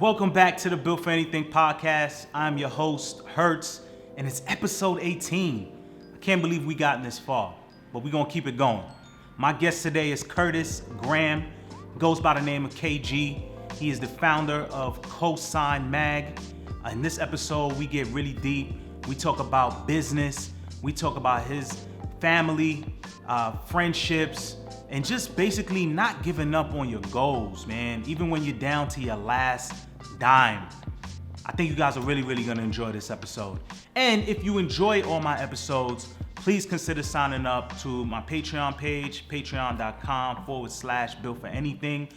Welcome back to the Built for Anything podcast. I'm your host, Hertz, and it's episode 18. I can't believe we gotten this far, but we're going to keep it going. My guest today is Curtis Graham, goes by the name of KG. He is the founder of Cosign Mag. In this episode, we get really deep. We talk about business. We talk about his family, friendships, and just basically not giving up on your goals, man. Even when you're down to your last dime. I think you guys are really going to enjoy this episode. And if you enjoy all my episodes, please consider signing up to my Patreon page, patreon.com/built4anything.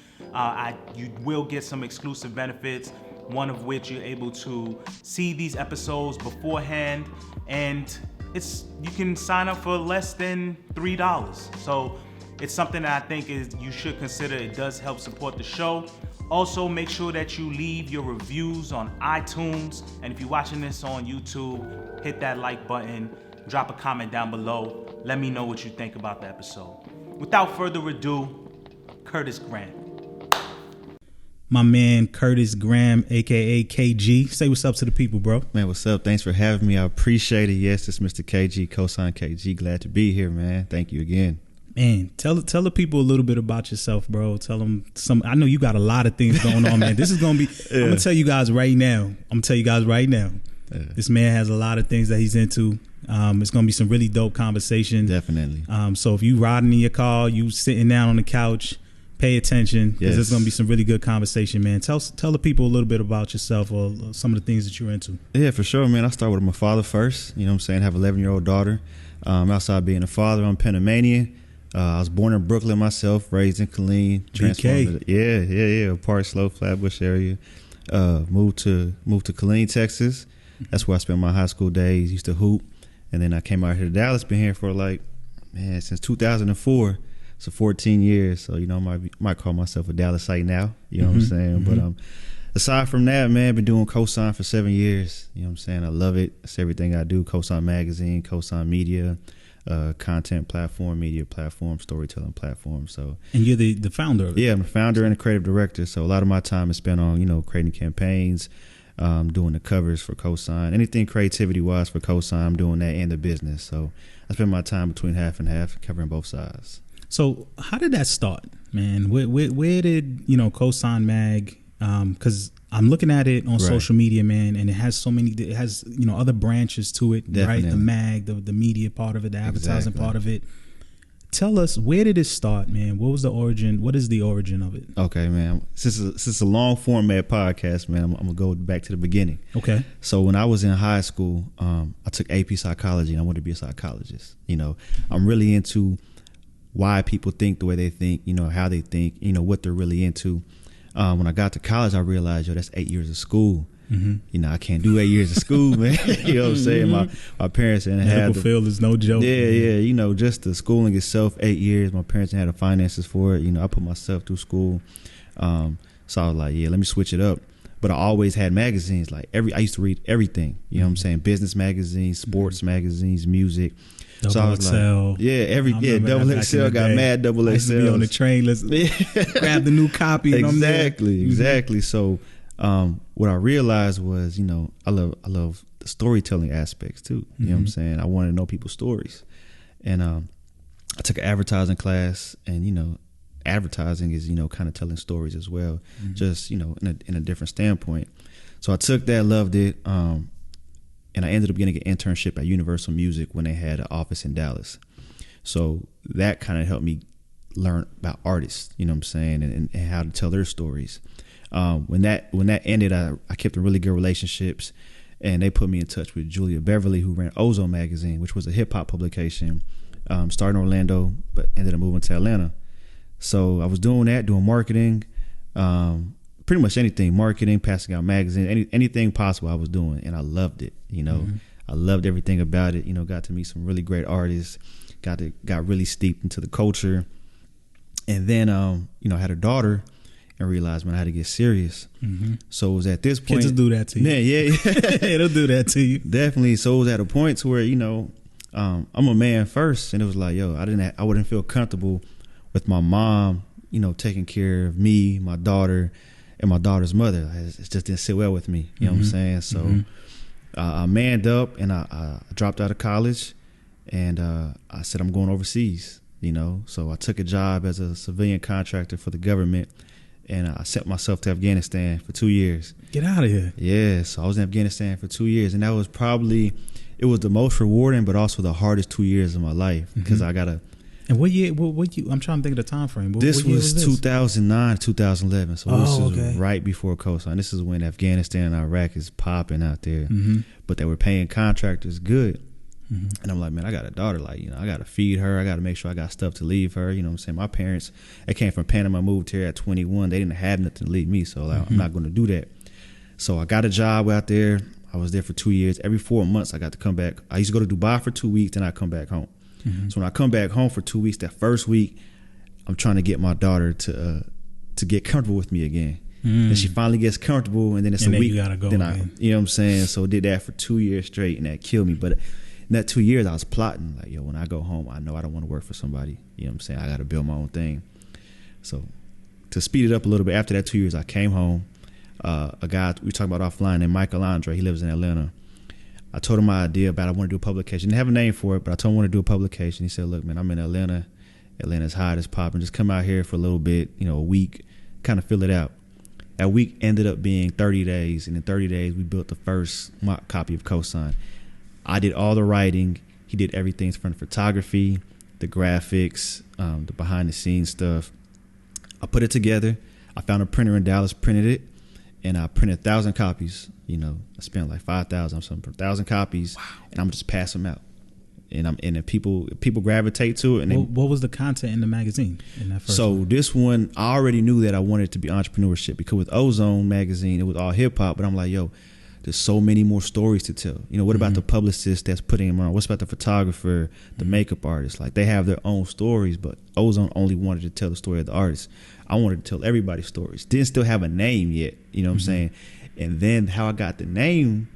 You will get some exclusive benefits, one of which you're able to see these episodes beforehand, and you can sign up for less than $3. So it's something that I think you should consider. It does help support the show. Also, make sure that you leave your reviews on iTunes. And if you're watching this on YouTube, hit that like button, drop a comment down below. Let me know what you think about the episode. Without further ado, Curtis Graham. My man, Curtis Graham, a.k.a. KG. Say what's up to the people, bro. Man, what's up? Thanks for having me. I appreciate it. Yes, it's Mr. KG, Cosign KG. Glad to be here, man. Thank you again. Man, tell the people a little bit about yourself, bro. Tell them I know you got a lot of things going on, man. This is going to be, yeah. I'm going to tell you guys right now. Yeah. This man has a lot of things that he's into. It's going to be some really dope conversation. Definitely. So if you riding in your car, you sitting down on the couch, pay attention, because there's going to be some really good conversation, man. Tell the people a little bit about yourself or some of the things that you're into. Yeah, for sure, man. I'll start with my father first. You know what I'm saying? I have an 11-year-old daughter. Outside being a father, I'm Panamanian. I was born in Brooklyn myself, raised in Killeen. Yeah. Park Slope, Flatbush area. Moved to Killeen, Texas. That's where I spent my high school days. Used to hoop. And then I came out here to Dallas. Been here for since 2004. So 14 years. So, you know, I might call myself a Dallasite now. You know what I'm saying? Mm-hmm. But aside from that, man, I've been doing Cosign for 7 years. You know what I'm saying? I love it. It's everything I do. Cosign Magazine, Cosign Media. Content platform, media platform, storytelling platform. So, and you're the founder of it? Yeah, I'm the founder and the creative director. So a lot of my time is spent on, creating campaigns, doing the covers for Cosign. Anything creativity wise for Cosign, I'm doing that and the business. So I spend my time between half and half, covering both sides. So how did that start, man? Where did Cosign Mag? Because I'm looking at it on social media, man, and it has so many. It has other branches to it, Definitely. Right? The mag, the media part of it, the advertising part of it. Tell us, where did it start, man? What was the origin? What is the origin of it? Okay, man. Since it's a long format podcast, man, I'm gonna go back to the beginning. Okay. So when I was in high school, I took AP psychology, and I wanted to be a psychologist. I'm really into why people think the way they think, how they think, what they're really into. When I got to college, I realized, that's 8 years of school. Mm-hmm. I can't do 8 years of school, man. You know what I'm saying? My parents didn't have medical field is no joke. Yeah. Just the schooling itself, 8 years. My parents didn't have the finances for it. I put myself through school. So I was like, let me switch it up. But I always had magazines. I used to read everything. You know what I'm saying? Business magazines, sports magazines, music. Double XL. Double XL. Got mad double XL. I used to be on the train. Let's grab the new copy. Exactly. So what I realized was, I love the storytelling aspects too. You know what I'm saying? I wanted to know people's stories. And I took an advertising class, and, advertising is, kind of telling stories as well, just, in a different standpoint. So I took that, loved it. And I ended up getting an internship at Universal Music when they had an office in Dallas. So that kind of helped me learn about artists, you know what I'm saying, and how to tell their stories. When that ended, I kept in really good relationships, and they put me in touch with Julia Beverly, who ran Ozone Magazine, which was a hip hop publication, started in Orlando, but ended up moving to Atlanta. So I was doing marketing, pretty much anything, marketing, passing out magazines, anything possible I was doing, and I loved it. I loved everything about it. Got to meet some really great artists, got really steeped into the culture, and then I had a daughter and realized, man, I had to get serious. So it was at this point. Kids will do that to you. Yeah. They'll do that to you. Definitely. So it was at a point to where I'm a man first, and it was like, I wouldn't feel comfortable with my mom, taking care of me, my daughter, and my daughter's mother. It just didn't sit well with me. You know what I'm saying? So I manned up and I dropped out of college, and I said I'm going overseas. You know, so I took a job as a civilian contractor for the government, and I sent myself to Afghanistan for 2 years. Get out of here. Yeah, so I was in Afghanistan for 2 years, and that was probably, it was the most rewarding, but also the hardest 2 years of my life, because I got to. And what year? What you? I'm trying to think of the time frame. This was 2009, 2011. So this is okay. right before Cosign. This is when Afghanistan and Iraq is popping out there, but they were paying contractors good. And I'm like, man, I got a daughter. Like, you know, I got to feed her. I got to make sure I got stuff to leave her. You know what I'm saying? My parents, they came from Panama, moved here at 21. They didn't have nothing to leave me, so like, I'm not going to do that. So I got a job out there. I was there for 2 years. Every 4 months, I got to come back. I used to go to Dubai for 2 weeks, then I come back home. So when I come back home for 2 weeks, that first week, I'm trying to get my daughter to get comfortable with me again. And she finally gets comfortable, and then it's and a then week. You gotta go then again. you know what I'm saying? So I did that for 2 years straight, and that killed me. But in that 2 years, I was plotting, like, yo, when I go home, I know I don't want to work for somebody. You know what I'm saying? I got to build my own thing. So to speed it up a little bit, after that 2 years, I came home. A guy we talked about offline named Michael Andre, he lives in Atlanta. I told him my idea about I want to do a publication. Didn't have a name for it, but I told him I want to do a publication. He said, look, man, I'm in Atlanta. Atlanta's hot, it's popping. Just come out here for a little bit, you know, a week, kind of fill it out. That week ended up being 30 days, and in 30 days, we built the first mock copy of Cosign. I did all the writing. He did everything from the photography, the graphics, the behind-the-scenes stuff. I put it together. I found a printer in Dallas, printed it, and I printed 1,000 copies. You know, I spent like 5,000 or something for 1,000 copies, and I'm just pass them out. And then people gravitate to it. And what was the content in the magazine in that first one? This one, I already knew that I wanted it to be entrepreneurship, because with Ozone magazine, it was all hip hop. But I'm like, yo, there's so many more stories to tell. You know, what about the publicist that's putting them on? What's about the photographer, the makeup artist? Like, they have their own stories, but Ozone only wanted to tell the story of the artist. I wanted to tell everybody's stories. Didn't still have a name yet. You know what I'm saying? And then how I got the name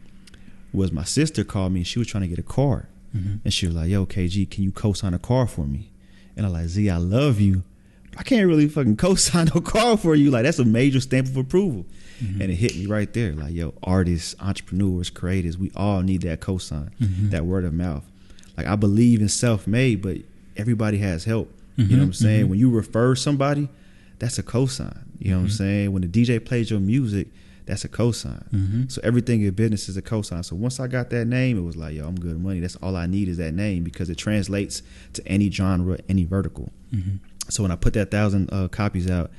was my sister called me, and she was trying to get a car. And she was like, yo, KG, can you co-sign a car for me? And I'm like, Z, I love you. I can't really fucking co-sign no car for you. Like, that's a major stamp of approval. And it hit me right there. Like, yo, artists, entrepreneurs, creators, we all need that cosign, that word of mouth. Like, I believe in self-made, but everybody has help. You know what I'm saying? When you refer somebody, that's a cosign. You know what I'm saying? When the DJ plays your music, that's a cosign. So everything in business is a cosign. So once I got that name, it was like, yo, I'm good money. That's all I need is that name, because it translates to any genre, any vertical. So when I put that 1,000 copies out,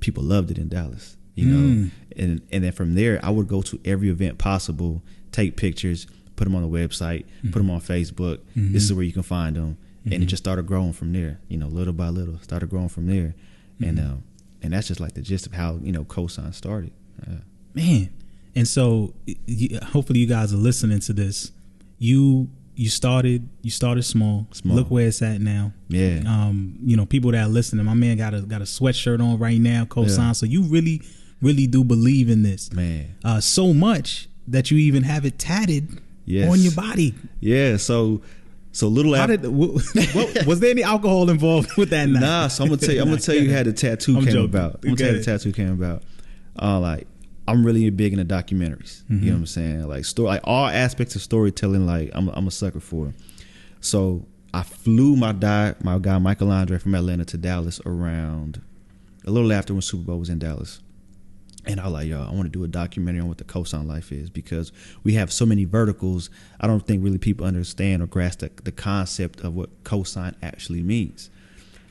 people loved it in Dallas. You know, and then from there, I would go to every event possible, take pictures, put them on the website, put them on Facebook. This is where you can find them. And it just started growing from there, you know, little by little, started growing from there. And that's just like the gist of how, you know, Cosign started. Man. And so hopefully you guys are listening to this. You started small. Look where it's at now. Yeah. You know, people that are listening, my man got a sweatshirt on right now, Cosign. Yeah. So you really do believe in this. Man. So much that you even have it tatted on your body. Yeah. So little after, was there any alcohol involved with that night? Nah. So I'm gonna tell you how the tattoo came about. I'm gonna tell you how the tattoo came about. Like, I'm really big into documentaries. You know what I'm saying? Like, like all aspects of storytelling. Like, I'm a sucker for. So I flew my guy Michael Andre from Atlanta to Dallas around a little after when Super Bowl was in Dallas. And I was like, yo, I want to do a documentary on what the Cosign life is, because we have so many verticals. I don't think really people understand or grasp the concept of what Cosign actually means.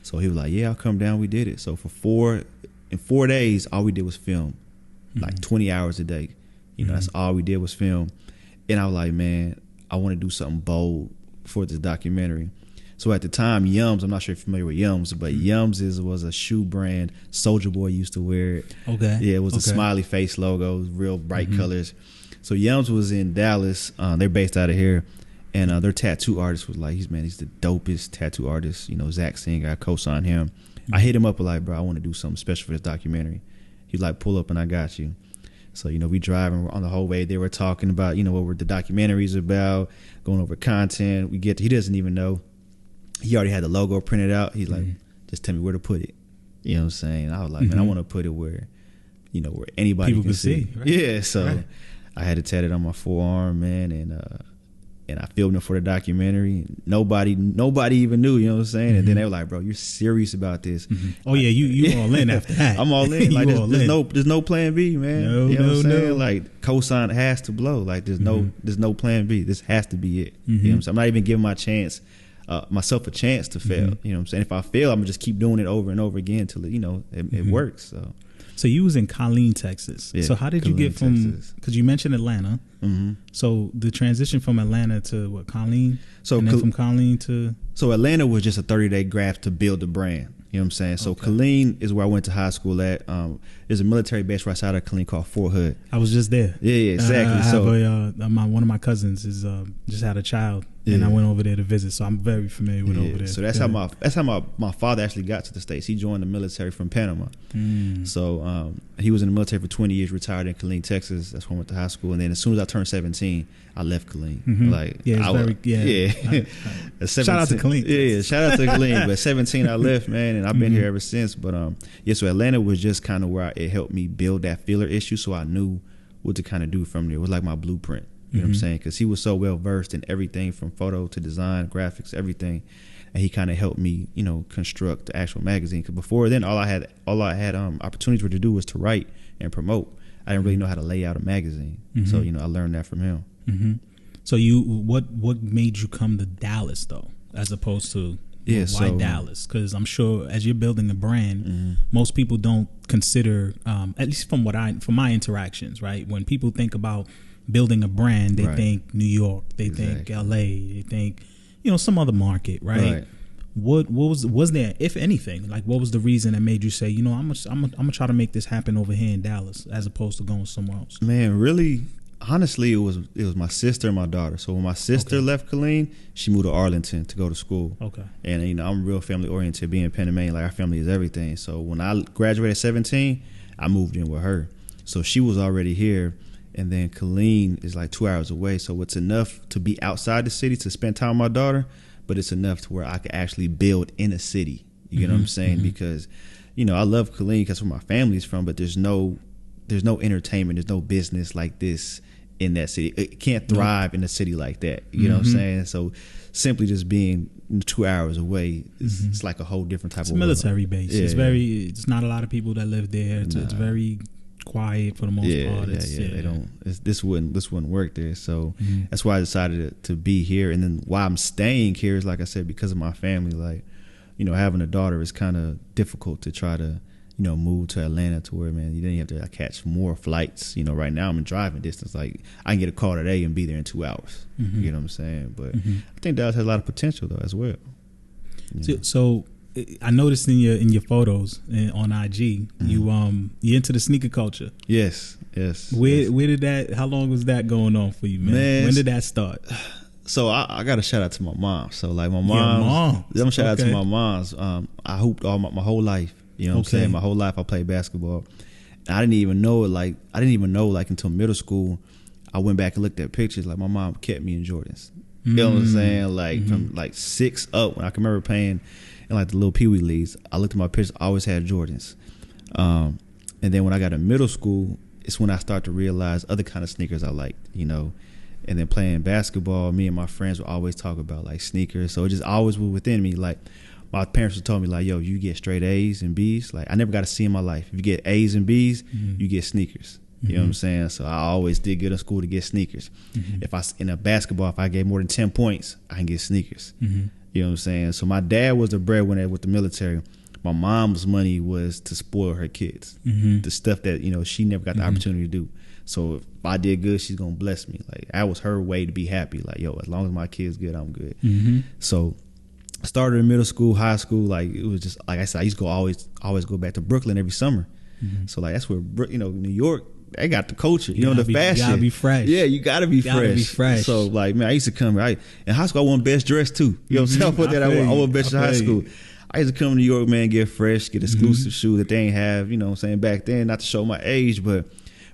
So he was like, yeah, I'll come down. We did it. So in 4 days, all we did was film, like 20 hours a day. You know, that's all we did was film. And I was like, man, I want to do something bold for this documentary. So at the time, Yums, I'm not sure if you're familiar with Yums, but Yums was a shoe brand. Soulja Boy used to wear it. Okay. Yeah, it was a smiley face logo, real bright colors. So Yums was in Dallas. They're based out of here. And their tattoo artist was like, he's the dopest tattoo artist. You know, Zach Singer, I co-signed him. I hit him up like, bro, I want to do something special for this documentary. He's like, pull up and I got you. So, you know, we driving on the whole way. They were talking about, you know, what the documentary's about, going over content. He doesn't even know. He already had the logo printed out. He's like, just tell me where to put it. You know what I'm saying? I was like, man, I want to put it where where anybody People can could see. right? Yeah, so Right. I had it tatted on my forearm, man, and I filmed it for the documentary. Nobody even knew, you know what I'm saying? And then they were like, "Bro, you're serious about this?" Oh yeah, you all in after that. I'm all in. Like there's no plan B, man. No, you know what I'm saying? no. Like Cosign has to blow. Like there's no plan B. This has to be it. You know what I'm saying? I'm not even giving myself a chance to fail. You know what I'm saying? If I fail, I'm gonna just keep doing it over and over again until it works. So you was in Colleen, Texas. Yeah, so how did you get from? Texas. Because you mentioned Atlanta. So the transition from Atlanta to what, Colleen? So and then from Colleen to Atlanta was just a 30-day graft to build the brand. You know what I'm saying? So Colleen is where I went to high school at. There's a military base right outside of Colleen called Fort Hood. I was just there. Yeah, exactly. I have one of my cousins is just had a child, and I went over there to visit. So I'm very familiar with over there. So that's how my father actually got to the States. He joined the military from Panama. So he was in the military for 20 years, retired in Colleen, Texas. That's where I went to high school. And then as soon as I turned 17, I left Colleen. Shout out to Colleen. Yeah, shout out to Colleen. But 17, I left, man, and I've been here ever since. But so Atlanta was just kind of where it helped me build that feeler issue, so I knew what to kind of do from there. It was like my blueprint. You know what I'm saying? Because he was so well versed in everything from photo to design, graphics, everything, and he kind of helped me, construct the actual magazine. Because before then, all I had opportunities to do was to write and promote. I didn't really know how to lay out a magazine, so I learned that from him. So what made you come to Dallas though, as opposed to why Dallas? Because I'm sure as you're building a brand, most people don't consider, at least from my interactions, right? When people think about building a brand, they think New York, they think LA, they think some other market, right? What was there, if anything, like what was the reason that made you say, I'm gonna try to make this happen over here in Dallas as opposed to going somewhere else? Man, really, honestly, it was my sister and my daughter. So when my sister left Colleen, she moved to Arlington to go to school. Okay. And I'm real family oriented, being Panamanian, like our family is everything. So when I graduated at 17, I moved in with her. So she was already here. And then Colleen is like 2 hours away. So it's enough to be outside the city to spend time with my daughter, but it's enough to where I could actually build in a city. You know what I'm saying? Because, I love Colleen because where my family's from, but there's no entertainment, there's no business like this in that city. It can't thrive in a city like that. You know what I'm saying? So simply just being 2 hours away, it's like a whole different type of military base. Yeah. It's not a lot of people that live there. It's very quiet for the most part. They don't. This wouldn't work there. So that's why I decided to be here. And then why I'm staying here is, like I said, because of my family. Like, having a daughter is kind of difficult to try to move to Atlanta to where, man, then you have to catch more flights. Right now I'm in driving distance. Like I can get a call today and be there in 2 hours. You know what I'm saying? But I think Dallas has a lot of potential though as well. So I noticed in your photos on IG, you into the sneaker culture. Yes. Where did that? How long was that going on for you, man? When did that start? So I got to shout out to my mom. So like my mom, I'm shout out to my moms. I hooped all my whole life. You know what I'm saying? My whole life I played basketball. And I didn't even know until middle school. I went back and looked at pictures. Like my mom kept me in Jordans. You know what I'm saying? Like from like 6 up, when I can remember playing in like the little Pee Wee leagues, I looked at my pictures. I always had Jordans. And then when I got to middle school, it's when I started to realize other kind of sneakers I liked. And then playing basketball, me and my friends would always talk about like sneakers. So it just always was within me. Like my parents would tell me like, yo, you get straight A's and B's. Like I never got to see in my life. If you get A's and B's, you get sneakers. You know what I'm saying? So I always did good in school to get sneakers. If I in a basketball, if I get more than 10 points, I can get sneakers. You know what I'm saying? So my dad was the breadwinner with the military. My mom's money was to spoil her kids. The stuff that, she never got the opportunity to do. So if I did good, she's going to bless me. Like that was her way to be happy. Like, yo, as long as my kid's good, I'm good. So I started in middle school, high school. Like it was just, like I said, I used to always go back to Brooklyn every summer. So like that's where, New York, they got the culture, the fashion. You gotta be fresh. Yeah, you gotta be fresh. So like, man, I used to come. In high school, I won best dress too. You know what I'm saying? I put that. I won best in high school. I used to come to New York, man, get fresh, get exclusive shoes that they ain't have. You know what I'm saying? Back then, not to show my age, but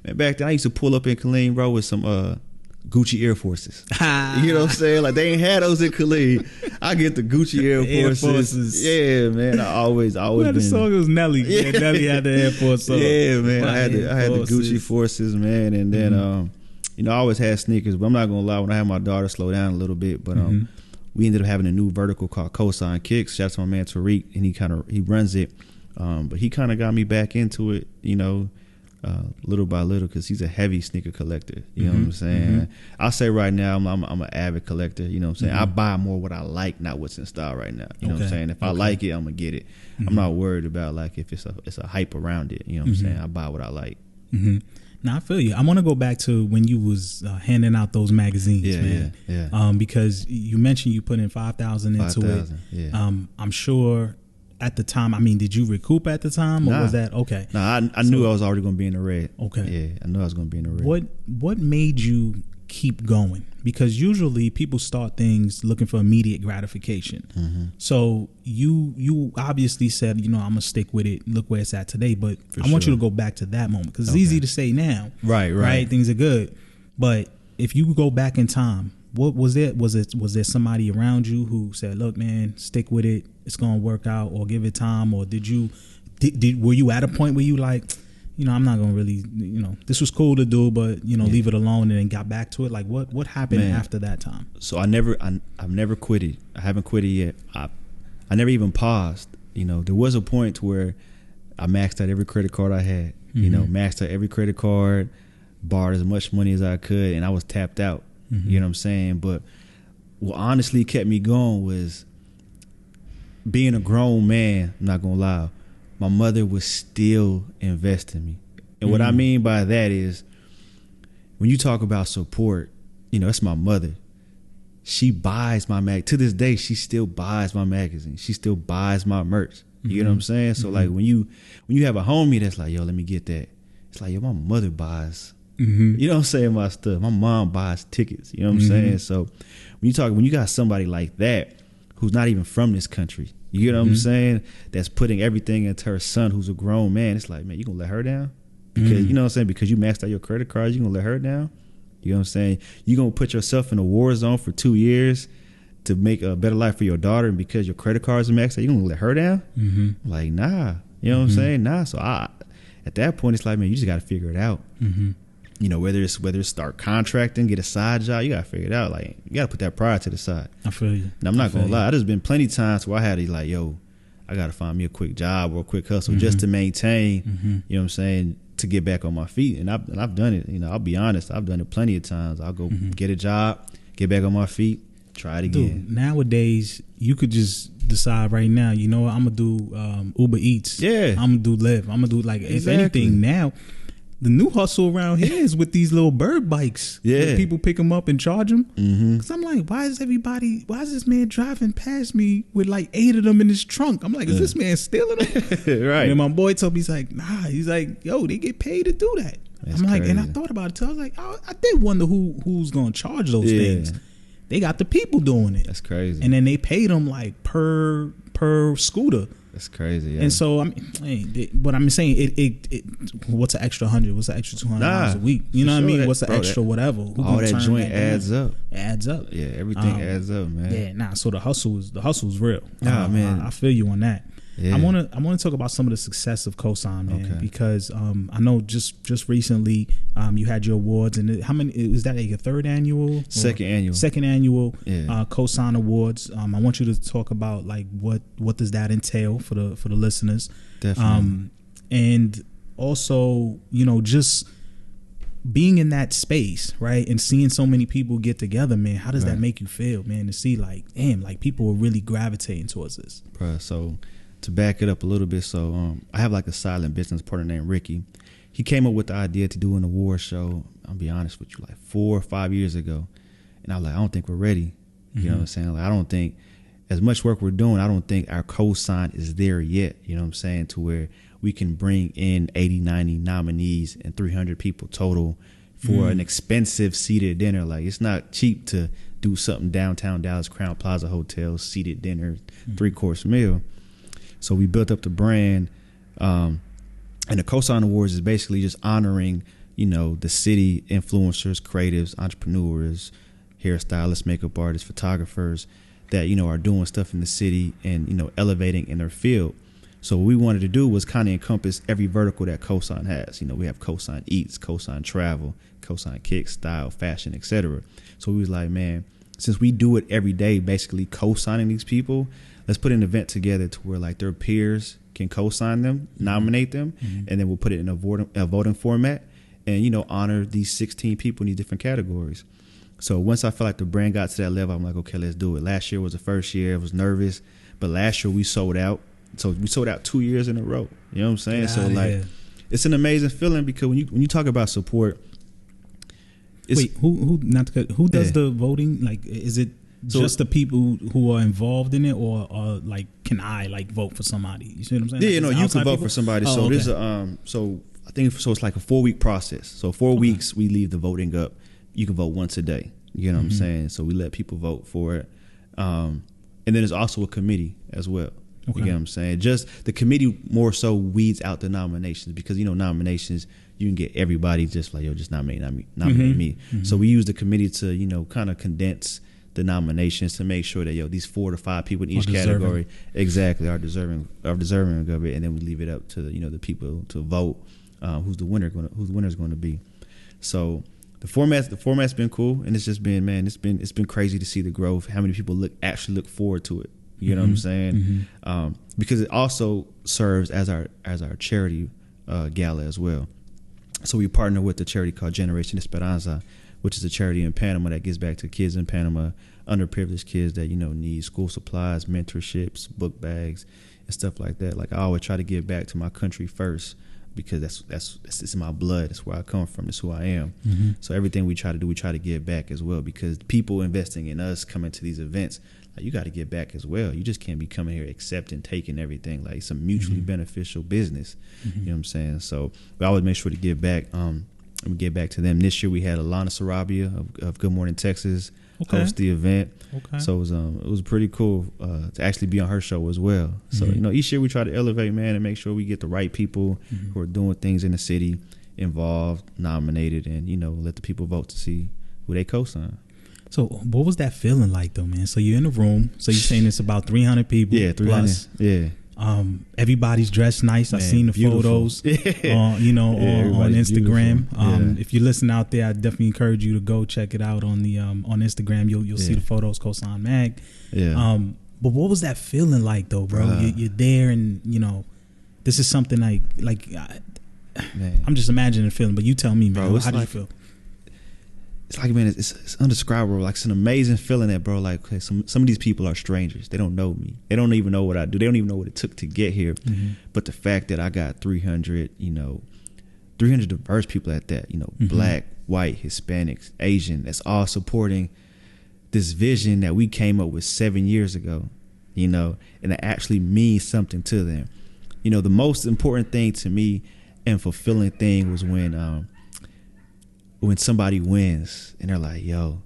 man, back then I used to pull up in Colleen, bro, with some Gucci Air Forces. You know what I'm saying? Like they ain't had those in Khalid. I get the Gucci Air Forces. Yeah, man. I always been. The song was Nelly. Yeah, Nelly had the Air Force song. Yeah, man. I had the Gucci Forces, man, and then I always had sneakers. But I'm not gonna lie, when I had my daughter slow down a little bit, but we ended up having a new vertical called Cosign Kicks. Shout out to my man Tariq, and he runs it. But he kind of got me back into it, little by little, because he's a heavy sneaker collector. You know what I'm saying? I'll say right now, I'm an avid collector. You know what I'm saying? I buy more what I like, not what's in style right now. You know what I'm saying? If I like it, I'm gonna get it. I'm not worried about like if it's a hype around it. You know what I'm saying? I buy what I like. Now I feel you. I want to go back to when you was handing out those magazines, man. Yeah. Because you mentioned you put in 5,000 into it. Yeah. I'm sure. At the time, I mean, did you recoup at the time, or was that okay? Nah, I knew I was already going to be in the red. Okay, yeah, I knew I was going to be in the red. What made you keep going? Because usually people start things looking for immediate gratification. So you obviously said, I'm gonna stick with it. Look where it's at today. But I want you to go back to that moment, because it's easy to say now, right? Things are good, but if you go back in time, what was it? Was there somebody around you who said, "Look, man, stick with it. It's gonna work out," or give it time? Or were you at a point where you like, I'm not gonna really, this was cool to do, but leave it alone, and then got back to it? Like what happened after that time? So I've never quit it. I haven't quit it yet. I never even paused. There was a point where I maxed out every credit card I had. Maxed out every credit card, borrowed as much money as I could, and I was tapped out. You know what I'm saying? But what honestly kept me going was being a grown man. I'm not gonna lie, my mother was still investing in me. And what I mean by that is, when you talk about support, it's my mother. She buys my mag. To this day, she still buys my magazine. She still buys my merch. You know what I'm saying? So like when you have a homie that's like, yo, let me get that. It's like, yo, my mother buys. You know what I'm saying? My stuff. My mom buys tickets. You know what I'm saying? So when you got somebody like that who's not even from this country, you know what I'm saying? That's putting everything into her son, who's a grown man. It's like, man, you gonna let her down? Because you know what I'm saying? Because you maxed out your credit cards, you gonna let her down? You know what I'm saying? You gonna put yourself in a war zone for 2 years to make a better life for your daughter, and because your credit cards are maxed out, you gonna let her down? Like, nah. You know what I'm saying? Nah. So at that point, it's like, man, you just gotta figure it out. Whether it's start contracting, get a side job, you gotta figure it out. Like, you gotta put that pride to the side. I feel you. And I'm not gonna lie, there's been plenty of times where I had to like, yo, I gotta find me a quick job or a quick hustle just to maintain, you know what I'm saying, to get back on my feet. And I've done it. I'll be honest, I've done it plenty of times. I'll go get a job, get back on my feet, try it again. Dude, nowadays you could just decide right now, I'm gonna do Uber Eats. Yeah. I'm gonna do Lyft. I'm gonna do if anything now. The new hustle around here is with these little bird bikes. Yeah. People pick them up and charge them. Because I'm like, why is this man driving past me with like 8 of them in his trunk? I'm like, is this man stealing them? Right. And my boy told me, he's like, nah. He's like, yo, they get paid to do that. That's I'm like, crazy. And I thought about it too. I was like, I did wonder who's going to charge those things. They got the people doing it. That's crazy. And then they paid them like per scooter. That's crazy. Yeah. And so but I'm saying it what's an extra 100? What's an extra $200 a week? You know what I mean? What's an extra whatever? All that joint adds up. It adds up. Yeah, everything adds up, man. Yeah, nah. So the hustle is real. Man, I feel you on that. Yeah. I want to talk about some of the success of Cosign, man, because I know just recently you had your awards, and how many was that? Like your third annual, second annual Cosign Awards. I want you to talk about like what does that entail for the listeners, definitely, and also just being in that space, right, and seeing so many people get together, man. How does that make you feel, man? To see like, damn, like people are really gravitating towards this. So to back it up a little bit, so I have like a silent business partner named Ricky. He came up with the idea to do an award show, I'll be honest with you, like 4 or 5 years ago. And I was like, I don't think we're ready. You know what I'm saying? Like, I don't think, as much work we're doing, I don't think our Cosign is there yet, you know what I'm saying, to where we can bring in 80, 90 nominees and 300 people total for an expensive seated dinner. Like, it's not cheap to do something downtown Dallas, Crown Plaza Hotel, seated dinner, 3-course meal. So we built up the brand, and the Cosign Awards is basically just honoring the city influencers, creatives, entrepreneurs, hairstylists, makeup artists, photographers that, are doing stuff in the city and, elevating in their field. So what we wanted to do was kind of encompass every vertical that Cosign has. We have Cosign Eats, Cosign Travel, Cosign Kicks, Style, Fashion, etc. So we was like, man, since we do it every day, basically co-signing these people, let's put an event together to where like their peers can co-sign them, nominate them, and then we'll put it in a voting format and, honor these 16 people in these different categories. So once I felt like the brand got to that level, I'm like, okay, let's do it. Last year was the first year. I was nervous, but last year we sold out. So we sold out 2 years in a row. You know what I'm saying? So like, it's an amazing feeling because when you talk about support, who does the voting? Like, is it just the people who are involved in it, or like, can I like vote for somebody? You see what I'm saying? Yeah, like, you can vote for somebody. So okay. there's so I think it's like a 4-week process. So 4 weeks we leave the voting up. You can vote once a day. You know what I'm saying? So we let people vote for it, and then there's also a committee as well. Okay. You get what I'm saying? Just the committee more so weeds out the nominations because, nominations, you can get everybody just like, just nominate me. Mm-hmm. So we use the committee to, kind of condense the nominations to make sure that, these 4 to 5 people in each category exactly are deserving of it. And then we leave it up to, the people to vote who's the winner's going to be. So the format's been cool, and it's just been, man, it's been crazy to see the growth, how many people actually look forward to it. You know what I'm saying? Because it also serves as our charity gala as well. So we partner with a charity called Generation Esperanza, which is a charity in Panama that gives back to kids in Panama, underprivileged kids that, need school supplies, mentorships, book bags, and stuff like that. Like, I always try to give back to my country first because it's in my blood. It's where I come from. It's who I am. So everything we try to do, we try to give back as well because people investing in us coming to these events, you got to get back as well. You just can't be coming here accepting, taking everything. Like, it's a mutually beneficial business. You know what I'm saying? So we always make sure to give back. And we get back to them. This year we had Alana Sarabia of Good Morning Texas host the event. So it was pretty cool to actually be on her show as well. So each year we try to elevate, man, and make sure we get the right people who are doing things in the city involved, nominated, and let the people vote to see who they co-sign. So what was that feeling like though, man? So you're in a room. So you're saying it's about 300 people. Yeah, 300. Plus. Yeah. Everybody's dressed nice. I've seen the photos, on Instagram. If you listen out there, I definitely encourage you to go check it out on the on Instagram. You'll see the photos, Cosign Mag. Yeah. But what was that feeling like though, bro? You're there, and this is something like I'm just imagining the feeling. But you tell me, man, how do you feel? It's like, man, it's indescribable. Like, it's an amazing feeling that, bro, like, okay, some of these people are strangers. They don't know me. They don't even know what I do. They don't even know what it took to get here. But the fact that I got 300 diverse people at that, black, white, Hispanics, Asian, that's all supporting this vision that we came up with 7 years ago, and it actually means something to them. The most important thing to me and fulfilling thing was when somebody wins and they're like, yo,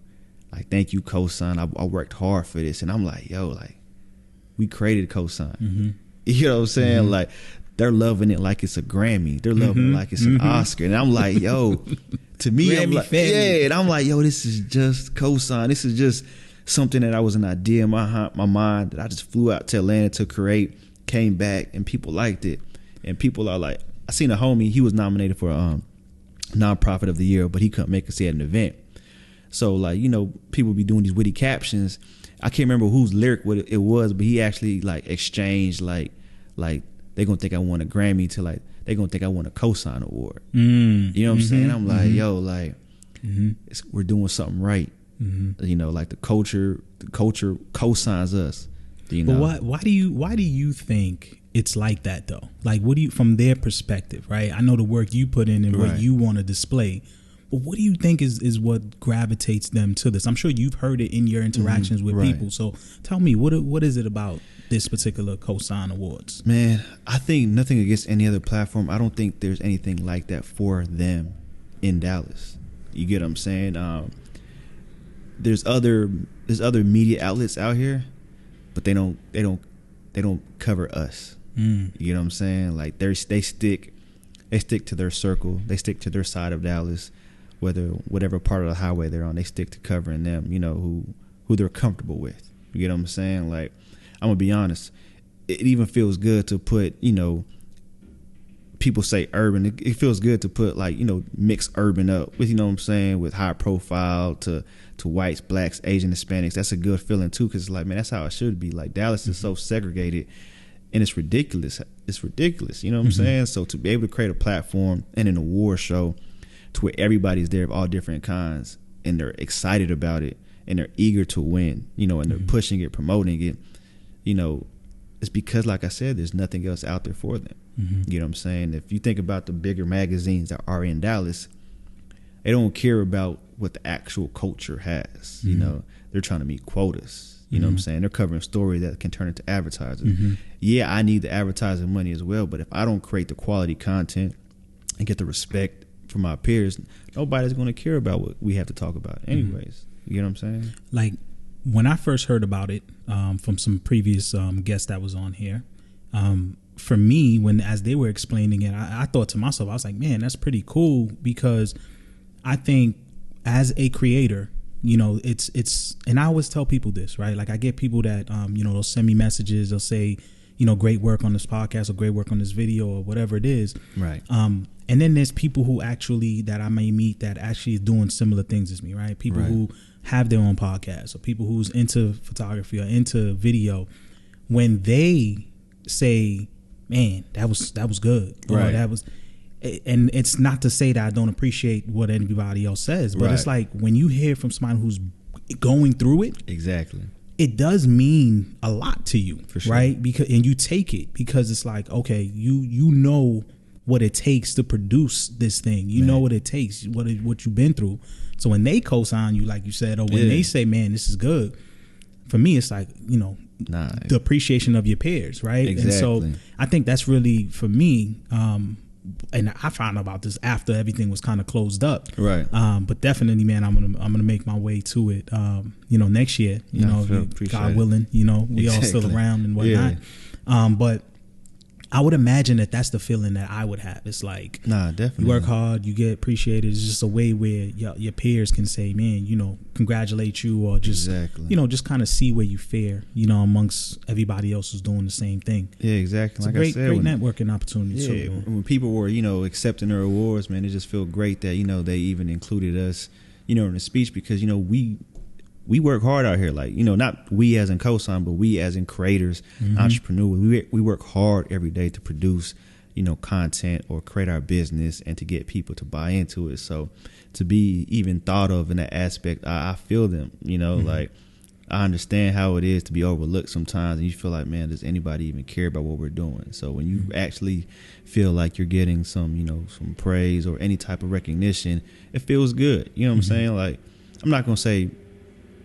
like, thank you, Cosign. I worked hard for this. And I'm like, yo, like, we created Cosign. You know what I'm saying? Like, they're loving it like it's a Grammy. They're loving it like it's an Oscar. And I'm like, yo, to me, I'm like, yeah. And I'm like, yo, this is just Cosign. This is just something that I was an idea in my mind that I just flew out to Atlanta to create, came back, and people liked it. And people are like, I seen a homie, he was nominated for nonprofit of the year, but he couldn't make us see at an event. So, like, people be doing these witty captions. I can't remember whose lyric it was, but he actually like exchanged like they gonna think I won a Grammy to like they gonna think I won a Cosign award. You know what I'm saying? I'm like, yo, like we're doing something right. Like the culture cosigns us. But why do you think it's like that though? Like, what do you, from their perspective, right? I know the work you put in and what you want to display, but what do you think is what gravitates them to this? I'm sure you've heard it in your interactions with people. So tell me, what is it about this particular Cosign Awards? Man, I think nothing against any other platform. I don't think there's anything like that for them in Dallas. You get what I'm saying? There's other media outlets out here, but they don't cover us. You know what I'm saying? Like they stick they stick to their circle. They stick to their side of Dallas, whatever part of the highway they're on. They stick to covering them, you know, who they're comfortable with. You get what I'm saying? Like, I'm gonna be honest. It even feels good to put, you know, people say urban. It feels good to put, like, you know, mix urban up with, you know what I'm saying, with high profile to whites, blacks, Asian, Hispanics. That's a good feeling too, because, like, man, that's how it should be. Like, Dallas is so segregated, and it's ridiculous. It's ridiculous. You know what I'm saying? So to be able to create a platform and an award show to where everybody's there of all different kinds, and they're excited about it, and they're eager to win, you know, and they're pushing it, promoting it, you know, it's because, like I said, there's nothing else out there for them. You know what I'm saying? If you think about the bigger magazines that are in Dallas, they don't care about what the actual culture has. You know, they're trying to meet quotas. You know what I'm saying? They're covering stories that can turn into advertising. Yeah, I need the advertising money as well, but if I don't create the quality content and get the respect from my peers, nobody's going to care about what we have to talk about anyways. You know what I'm saying? Like, when I first heard about it from some previous guests that was on here, for me, as they were explaining it, I thought to myself, I was like, man, that's pretty cool, because I think as a creator, you know, it's and I always tell people this, right? Like, I get people that, you know, they'll send me messages, they'll say, you know, great work on this podcast or great work on this video or whatever it is. Right. And then there's people who actually, that I may meet, that actually is doing similar things as me, right? People who have their own podcasts, or people who's into photography or into video. When they say, man, that was good, or that was, and it's not to say that I don't appreciate what anybody else says, but it's like, when you hear from somebody who's going through it, exactly, it does mean a lot to you, for sure, right? Because, and you take it because it's like, okay, you know what it takes to produce this thing. You know what it takes, what you've been through. So when they co-sign you, like you said, or when they say, man, this is good, for me, it's like, you know, the appreciation of your peers, right? Exactly. And so I think that's really, for me, and I found out about this after everything was kind of closed up, right? But definitely, man, I'm gonna make my way to it, you know, next year, you know, God willing, you know, we all still around and whatnot. But I would imagine that that's the feeling that I would have. It's like, definitely, you work hard, you get appreciated. It's just a way where your peers can say, man, you know, congratulate you, or just, you know, just kind of see where you fare, you know, amongst everybody else who's doing the same thing. Yeah, exactly. It's like a great networking opportunity too. When people were, you know, accepting their awards, man, it just felt great that, you know, they even included us, you know, in the speech, because, you know, we work hard out here, like, you know, not we as in Cosign, but we as in creators, entrepreneurs. We work hard every day to produce, you know, content or create our business and to get people to buy into it. So to be even thought of in that aspect, I feel them, you know, like, I understand how it is to be overlooked sometimes, and you feel like, man, does anybody even care about what we're doing? So when you actually feel like you're getting some, you know, some praise or any type of recognition, it feels good. You know what I'm saying? Like, I'm not going to say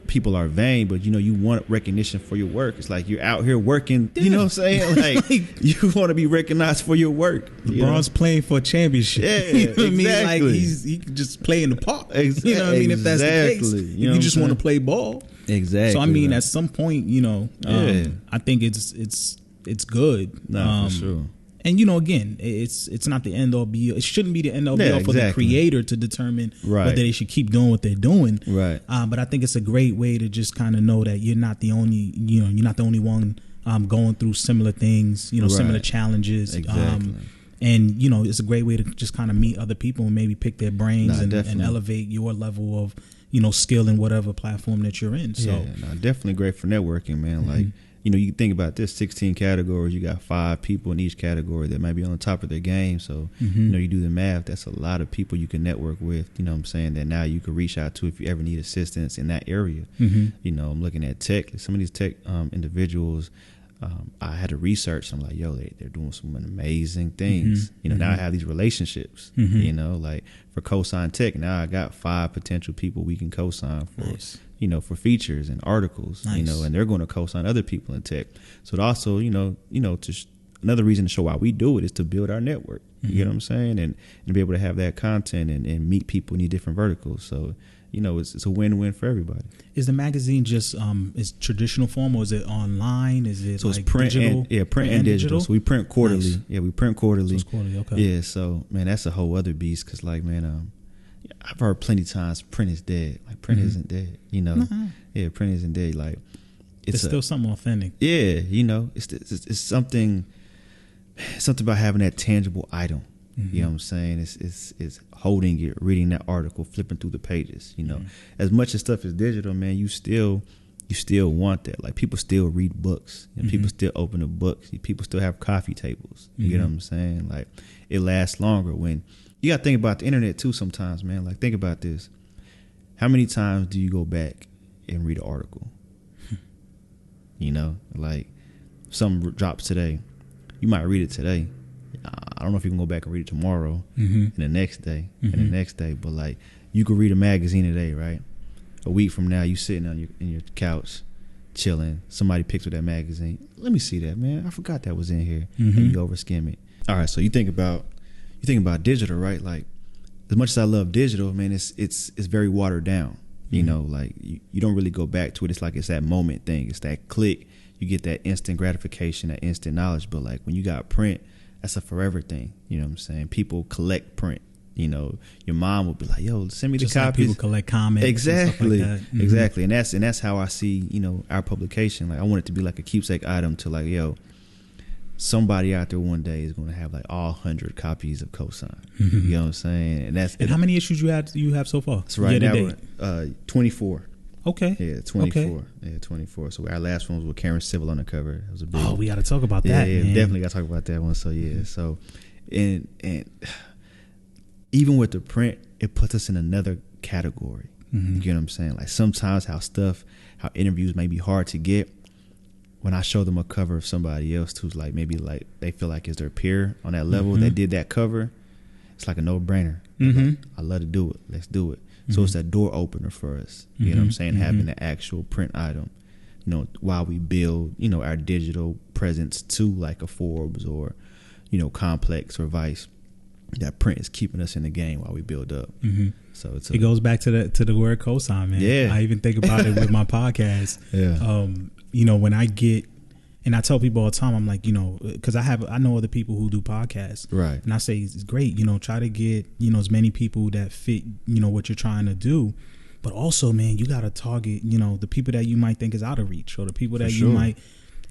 people are vain, but, you know, you want recognition for your work. It's like, you're out here working, you know what I'm saying? Like, you want to be recognized for your work. LeBron's playing for a championship. Yeah, you know what exactly. I mean? Like, he can just play in the park. You know what I mean? If that's the case, you just want to play ball. Exactly. So I mean, at some point, you know, I think it's good. For sure. And, you know, again, it's not the end all be all. It shouldn't be the end all be all for the creator to determine whether they should keep doing what they're doing. Right. But I think it's a great way to just kind of know that you're not the only, you know, you're not the only one going through similar things, you know, similar challenges. Exactly. And, you know, it's a great way to just kind of meet other people and maybe pick their brains and elevate your level of, you know, skill in whatever platform that you're in. So definitely great for networking, man. Like, you know, you think about this, 16 categories, you got 5 people in each category that might be on the top of their game. So, you know, you do the math, that's a lot of people you can network with, you know what I'm saying, that now you can reach out to if you ever need assistance in that area. You know, I'm looking at tech, some of these tech individuals, I had to research. I'm like, yo, they're doing some amazing things. You know, now I have these relationships, you know, like for Cosign Tech, now I got 5 potential people we can cosign for, you know, for features and articles, you know, and they're going to cosign other people in tech. So it also, you know, to another reason to show why we do it is to build our network. You get what I'm saying? And be able to have that content and meet people in these different verticals. So, it's a win-win for everybody. Is the magazine just is traditional form, or is it online? Is it so like it's print digital? Print and digital. So we print quarterly. Nice. Yeah, we print quarterly. So it's quarterly, okay. Yeah, so man, that's a whole other beast. Cause like, man, I've heard plenty of times print is dead. Like print isn't dead. Yeah, print isn't dead. Like it's still something authentic. Yeah, it's something about having that tangible item. You know what I'm saying? It's holding it, reading that article, flipping through the pages. As much as stuff is digital, man, you still want that. Like people still read books, and people still open the books. People still have coffee tables. You get what I'm saying? Like it lasts longer. When you got to think about the internet too. Sometimes, man. Like think about this: how many times do you go back and read an article? Like something drops today, you might read it today. I don't know if you can go back and read it tomorrow and the next day and the next day, but like you could read a magazine today, right? A week from now, you sitting on in your couch, chilling. Somebody picks up that magazine. Let me see that, man. I forgot that was in here, and you overskim it. All right, so you think about digital, right? Like as much as I love digital, man, it's very watered down. Like you don't really go back to it. It's like it's that moment thing. It's that click. You get that instant gratification, that instant knowledge. But like when you got print, that's a forever thing. You know what I'm saying? People collect print. Your mom will be like, "Yo, send me the Just copies." like people collect comments. Exactly, and stuff like that. Exactly, and that's how I see our publication. Like I want it to be like a keepsake item to like, yo, somebody out there one day is going to have like all 100 copies of Cosign. You know what I'm saying? And how many issues you have so far? So right now we're 24. Okay. Yeah, 24. Okay. Yeah, 24. So our last one was with Karen Civil on the cover. It was a big. We got to talk about that. Yeah, man. Definitely got to talk about that one. So yeah, so and even with the print, it puts us in another category. You get what I'm saying? Like sometimes how interviews may be hard to get. When I show them a cover of somebody else who's like maybe like they feel like is their peer on that level, they did that cover, it's like a no-brainer. Like, I love to do it. Let's do it. So it's that door opener for us. You know what I'm saying? Having the actual print item, while we build, our digital presence to like a Forbes or, Complex or Vice. That print is keeping us in the game while we build up. So it goes back to the word cosign, man. Yeah. I even think about it with my podcast. Yeah. When I get, and I tell people all the time, I'm like, because I know other people who do podcasts, right? And I say it's great, try to get as many people that fit, what you're trying to do, but also, man, you got to target, the people that you might think is out of reach, or the people that you might.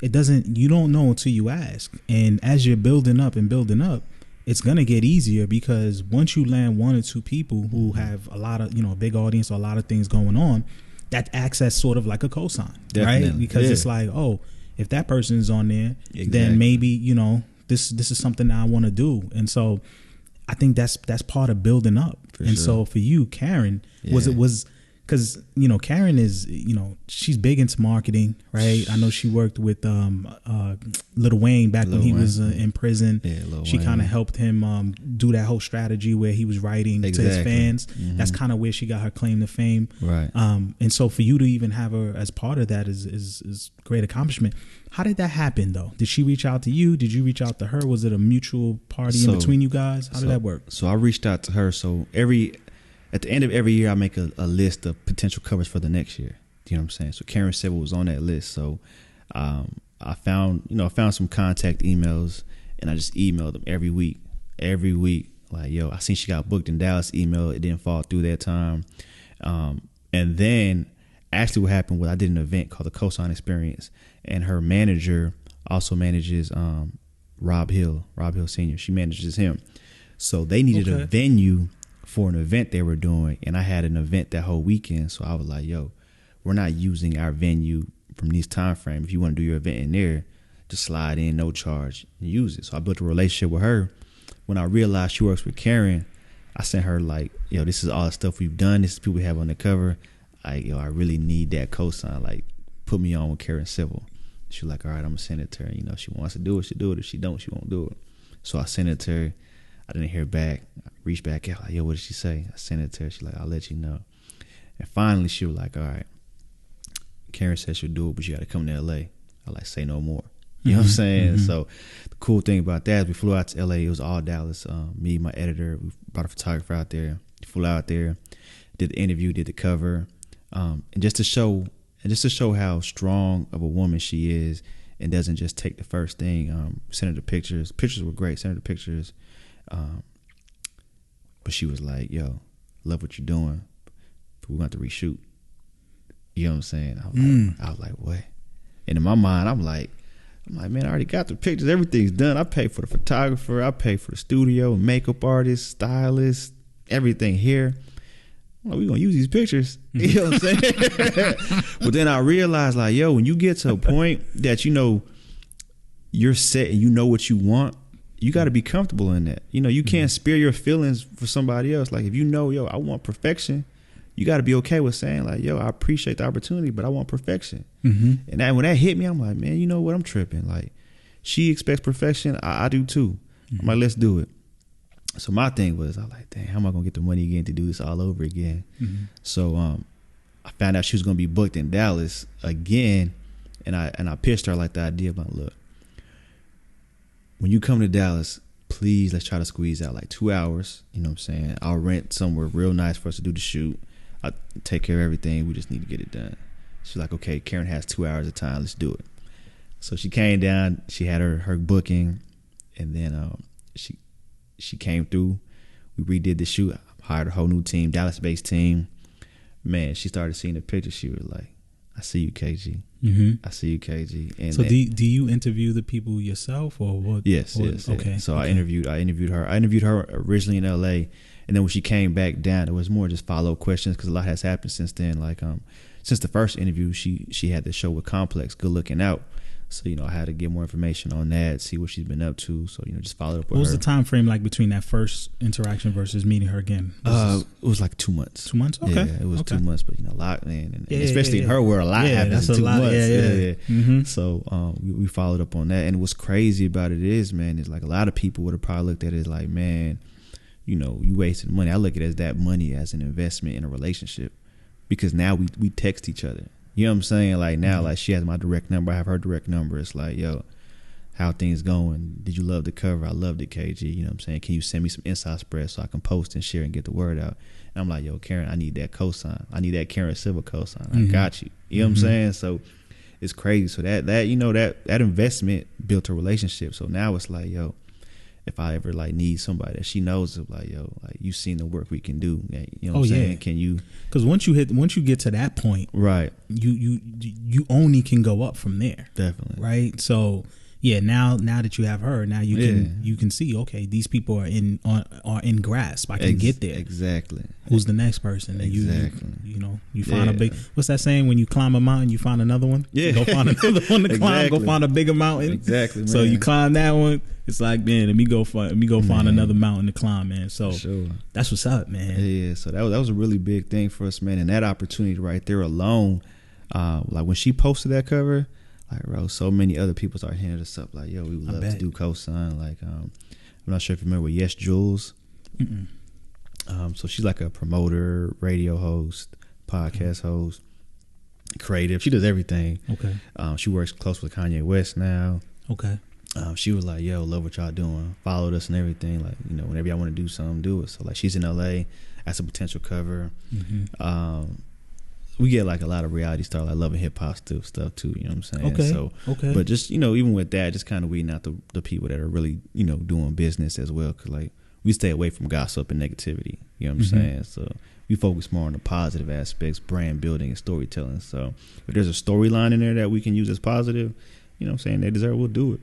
You don't know until you ask, and as you're building up, it's gonna get easier because once you land one or two people who have a lot of a big audience or a lot of things going on, that acts as sort of like a cosign, right? Because it's like, oh, if that person is on there, then maybe this is something that I want to do, and so I think that's part of building up. So for you, Karen, was because Karen is she's big into marketing, right? I know she worked with Lil Wayne back when he was in prison. She kind of helped him do that whole strategy where he was writing to his fans. That's kind of where she got her claim to fame, right? And so for you to even have her as part of that is great accomplishment. How did that happen though? Did she reach out to you? Did you reach out to her? Was it a mutual party in between you guys? How did that work? So I reached out to her. So at the end of every year, I make a list of potential covers for the next year. You know what I'm saying? So Karen Civil was on that list. So I found some contact emails, and I just emailed them every week. Like, yo, I seen she got booked in Dallas. Email, it didn't fall through that time. And then actually what happened was I did an event called the Cosign Experience, and her manager also manages Rob Hill Sr. She manages him. So they needed a venue for an event they were doing, and I had an event that whole weekend. So I was like, yo, we're not using our venue from these time frames. If you want to do your event in there, just slide in, no charge, and use it. So I built a relationship with her. When I realized she works with Karen, I sent her like, yo, this is all the stuff we've done. This is people we have on the cover. I really need that cosign. Like, put me on with Karen Civil. She was like, all right, I'm gonna send it to her. She wants to do it, she'll do it. If she don't, she won't do it. So I sent it to her. I didn't hear back. I reached back out, like, yo, what did she say? I sent it to her. She's like, I'll let you know. And finally, she was like, all right, Karen said she'll do it, but you got to come to LA. I like, say no more. You know what I'm saying? So the cool thing about that is we flew out to LA. It was all Dallas. Me, my editor, we brought a photographer out there. Flew out there, did the interview, did the cover, and just to show how strong of a woman she is, and doesn't just take the first thing. Sent her the pictures. Pictures were great. Sent her the pictures, but she was like, "Yo, love what you're doing. But we're going to reshoot." You know what I'm saying? I was like, what? And in my mind, I'm like, man, I already got the pictures. Everything's done. I paid for the photographer. I paid for the studio, makeup artist, stylist, everything here. Well, we're going to use these pictures. You know what I'm saying? But then I realized, like, yo, when you get to a point that, you know, you're set and you know what you want, you got to be comfortable in that. You know, you can't spare your feelings for somebody else. Like, if you know, yo, I want perfection, you got to be okay with saying, like, yo, I appreciate the opportunity, but I want perfection. And that, when that hit me, I'm like, man, you know what? I'm tripping. Like, she expects perfection. I do too. I'm like, let's do it. So my thing was, I was like, dang, how am I going to get the money again to do this all over again? So I found out she was going to be booked in Dallas again. And I pitched her like the idea of, like, look, when you come to Dallas, please, let's try to squeeze out like 2 hours. You know what I'm saying? I'll rent somewhere real nice for us to do the shoot. I'll take care of everything. We just need to get it done. She's like, okay, Karen has 2 hours of time. Let's do it. So she came down. She had her booking. And then she came through. We redid the shoot. Hired a whole new team, Dallas-based team. Man, she started seeing the pictures. She was like, I see you, KG. I see you, KG. And so do you interview the people yourself or what? Yes. Okay. So I interviewed her. I interviewed her originally in LA, and then when she came back down, it was more just follow questions because a lot has happened since then. Like since the first interview, she had the show with Complex, Good Looking Out. So, you know, I had to get more information on that, see what she's been up to. So, you know, just follow up with her. What was the time frame like between that first interaction versus meeting her again? It was like 2 months. 2 months? Okay. Yeah, it was 2 months, but, you know, a lot, man. And especially in her world, a lot happens in 2 months. Yeah. So we followed up on that. And what's crazy about it is, man, is like a lot of people would have probably looked at it like, man, you know, you wasted money. I look at it as that money as an investment in a relationship because now we text each other. You know what I'm saying? Like now, like she has my direct number. I have her direct number. It's like, yo, how things going? Did you love the cover? I loved it, KG. You know what I'm saying? Can you send me some inside spread so I can post and share and get the word out? And I'm like, yo, Karen, I need that cosign. I need that Karen Silver cosign. I got you. You know what I'm saying? So it's crazy. So that you know, that investment built a relationship. So now it's like, yo, if I ever like need somebody that she knows of, like, yo, like you've seen the work we can do. You know what I'm saying? Can you? Because once you get to that point, right, you only can go up from there. Definitely. Right. So yeah, now that you have her, now you can see, okay, these people are in grasp. I can get there. Exactly. Who's the next person? And exactly. you find a big. What's that saying? When you climb a mountain, you find another one. Yeah. Go find another one to climb. Go find a bigger mountain. Exactly. Man. So you climb that one. It's like, man, let me go find another mountain to climb, man. So that's what's up, man. Yeah. So that was a really big thing for us, man. And that opportunity right there alone, like when she posted that cover, like, bro, so many other people started hitting us up like, yo, we would love to do cosign. Like, I'm not sure if you remember Yes Jules. So she's like a promoter, radio host, podcast host, creative. She does everything. Okay. She works close with Kanye West now. Okay. She was like, yo, love what y'all doing. Followed us and everything. Like, you know, whenever y'all want to do something, do it. So, like, she's in LA. That's a potential cover. We get, like, a lot of reality star, like, love and hip-hop stuff, too. You know what I'm saying? Okay. But just, you know, even with that, just kind of weeding out the people that are really, you know, doing business as well. Because, like, we stay away from gossip and negativity. You know what I'm saying? So we focus more on the positive aspects, brand building and storytelling. So if there's a storyline in there that we can use as positive, you know what I'm saying, they deserve, we'll do it.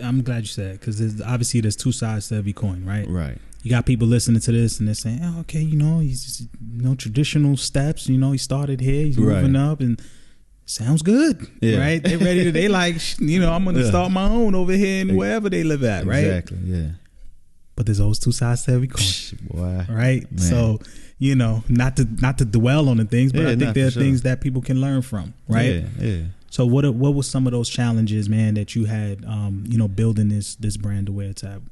I'm glad you said, because obviously there's two sides to every coin, right? Right. You got people listening to this and they're saying, oh, okay, you know, he's just, you know, traditional steps, you know, he started here, he's moving up and sounds good, right? They're ready to, they like, you know, I'm going to start my own over here and wherever they live at, right? Exactly, yeah. But there's always two sides to every coin, boy, right? Man. So, you know, not to dwell on the things, but I think there are things that people can learn from, right? Yeah. So what were some of those challenges, man, that you had, you know, building this brand to where it's at?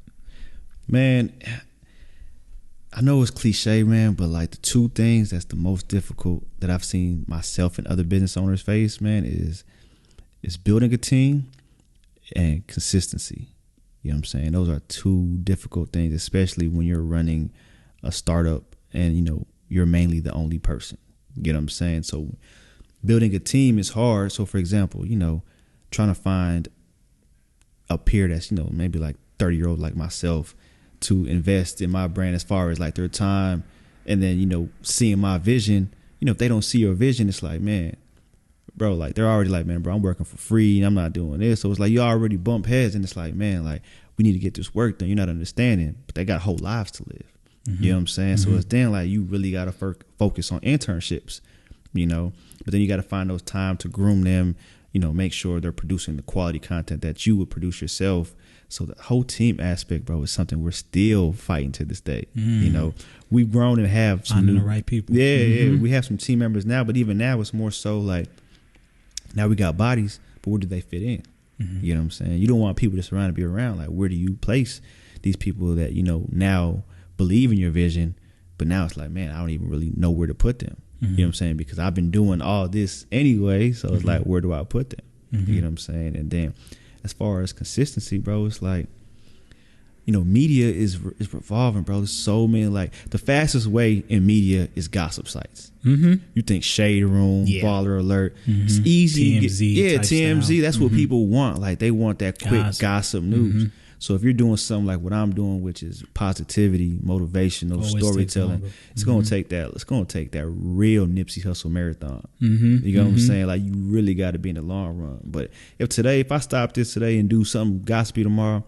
Man, I know it's cliche, man, but like the two things that's the most difficult that I've seen myself and other business owners face, man, is building a team and consistency. You know what I'm saying? Those are two difficult things, especially when you're running a startup and, you know, you're mainly the only person. You know what I'm saying? So building a team is hard. So, for example, you know, trying to find a peer that's, you know, maybe like 30-year-old like myself to invest in my brand as far as like their time, and then, you know, seeing my vision. You know, if they don't see your vision, it's like, man, bro, like they're already like, man, bro, I'm working for free and I'm not doing this. So it's like you already bump heads, and it's like, man, like we need to get this work done. You're not understanding, but they got whole lives to live. Mm-hmm. You know what I'm saying? Mm-hmm. So it's then like you really got to focus on internships, you know, but then you got to find those time to groom them, you know, make sure they're producing the quality content that you would produce yourself. So the whole team aspect, bro, is something we're still fighting to this day. You know, we've grown and have some finding the right people. Yeah, yeah. We have some team members now, but even now it's more so like now we got bodies, but where do they fit in? You know what I'm saying? You don't want people just around to be around. Like, where do you place these people that, you know, now believe in your vision, but now it's like, man, I don't even really know where to put them. You know what I'm saying? Because I've been doing all this anyway, so it's like, where do I put them? You know what I'm saying? And then as far as consistency, bro, it's like, you know, media is revolving, bro. There's so many, like, the fastest way in media is gossip sites. You think Shade Room, Baller Alert. It's easy. TMZ. TMZ. Style. That's what people want. Like, they want that quick gossip news. So if you're doing something like what I'm doing, which is positivity, motivational storytelling, it's gonna take that. It's gonna take that real Nipsey Hussle marathon. You know what I'm saying? Like, you really got to be in the long run. But if I stop this today and do something gossipy tomorrow,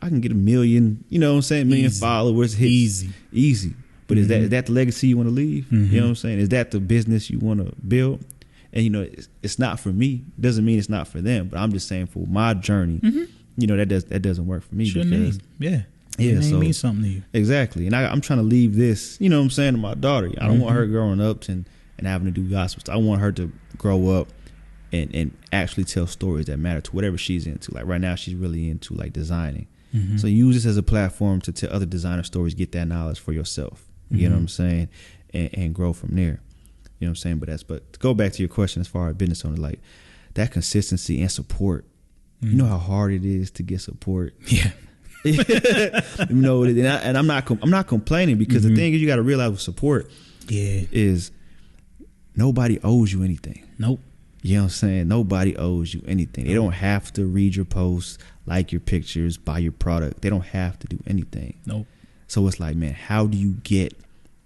I can get 1 million. You know what I'm saying? 1 million followers. Hits. Easy. But is that the legacy you want to leave? You know what I'm saying? Is that the business you want to build? And you know, it's not for me. Doesn't mean it's not for them. But I'm just saying, for my journey. You know, that doesn't work for me. So it means something to you. Exactly. And I'm trying to leave this, you know what I'm saying, to my daughter. I don't want her growing up and having to do gospel. I want her to grow up and actually tell stories that matter to whatever she's into. Like right now, she's really into like designing. So use this as a platform to tell other designer stories, get that knowledge for yourself. You know what I'm saying? And grow from there. You know what I'm saying? But to go back to your question as far as business owner, like that consistency and support. You know how hard it is to get support. Yeah. You know, and I'm not complaining, because the thing is, you got to realize with support, is nobody owes you anything. Nope. You know what I'm saying? Nobody owes you anything. They don't have to read your posts, like your pictures, buy your product. They don't have to do anything. Nope. So it's like, man, how do you get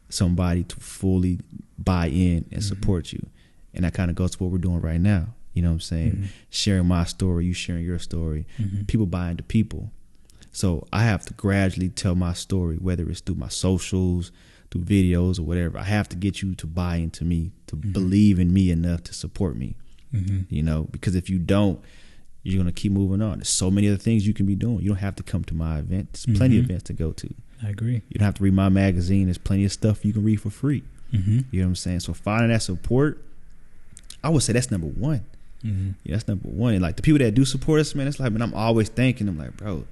somebody to fully buy in and support you? And that kind of goes to what we're doing right now. You know what I'm saying? Sharing my story, you sharing your story. People buy into people. So I have to gradually tell my story, whether it's through my socials, through videos or whatever. I have to get you to buy into me, to believe in me enough to support me. You know, because if you don't, you're going to keep moving on. There's so many other things you can be doing. You don't have to come to my event. There's plenty of events to go to. I agree. You don't have to read my magazine. There's plenty of stuff you can read for free. You know what I'm saying? So finding that support, I would say that's number one. Yeah, that's number one. And like the people that do support us, man, it's like, man, I'm always thanking them, like, bro,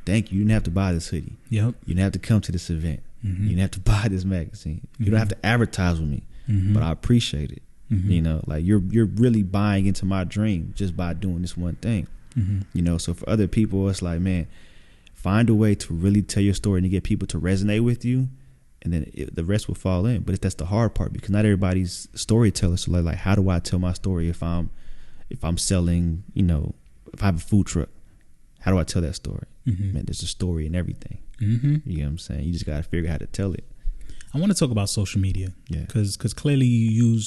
thank you. You didn't have to buy this hoodie. Yep. You didn't have to come to this event. You didn't have to buy this magazine. You don't have to advertise with me. But I appreciate it. You know, like you're really buying into my dream just by doing this one thing. You know, so for other people, it's like, man, find a way to really tell your story and to get people to resonate with you, and then the rest will fall in. But that's the hard part, because not everybody's storyteller. So like how do I tell my story if I'm selling, you know, if I have a food truck, how do I tell that story? Man, there's a story in everything. You know what I'm saying? You just got to figure out how to tell it. I want to talk about social media, because clearly you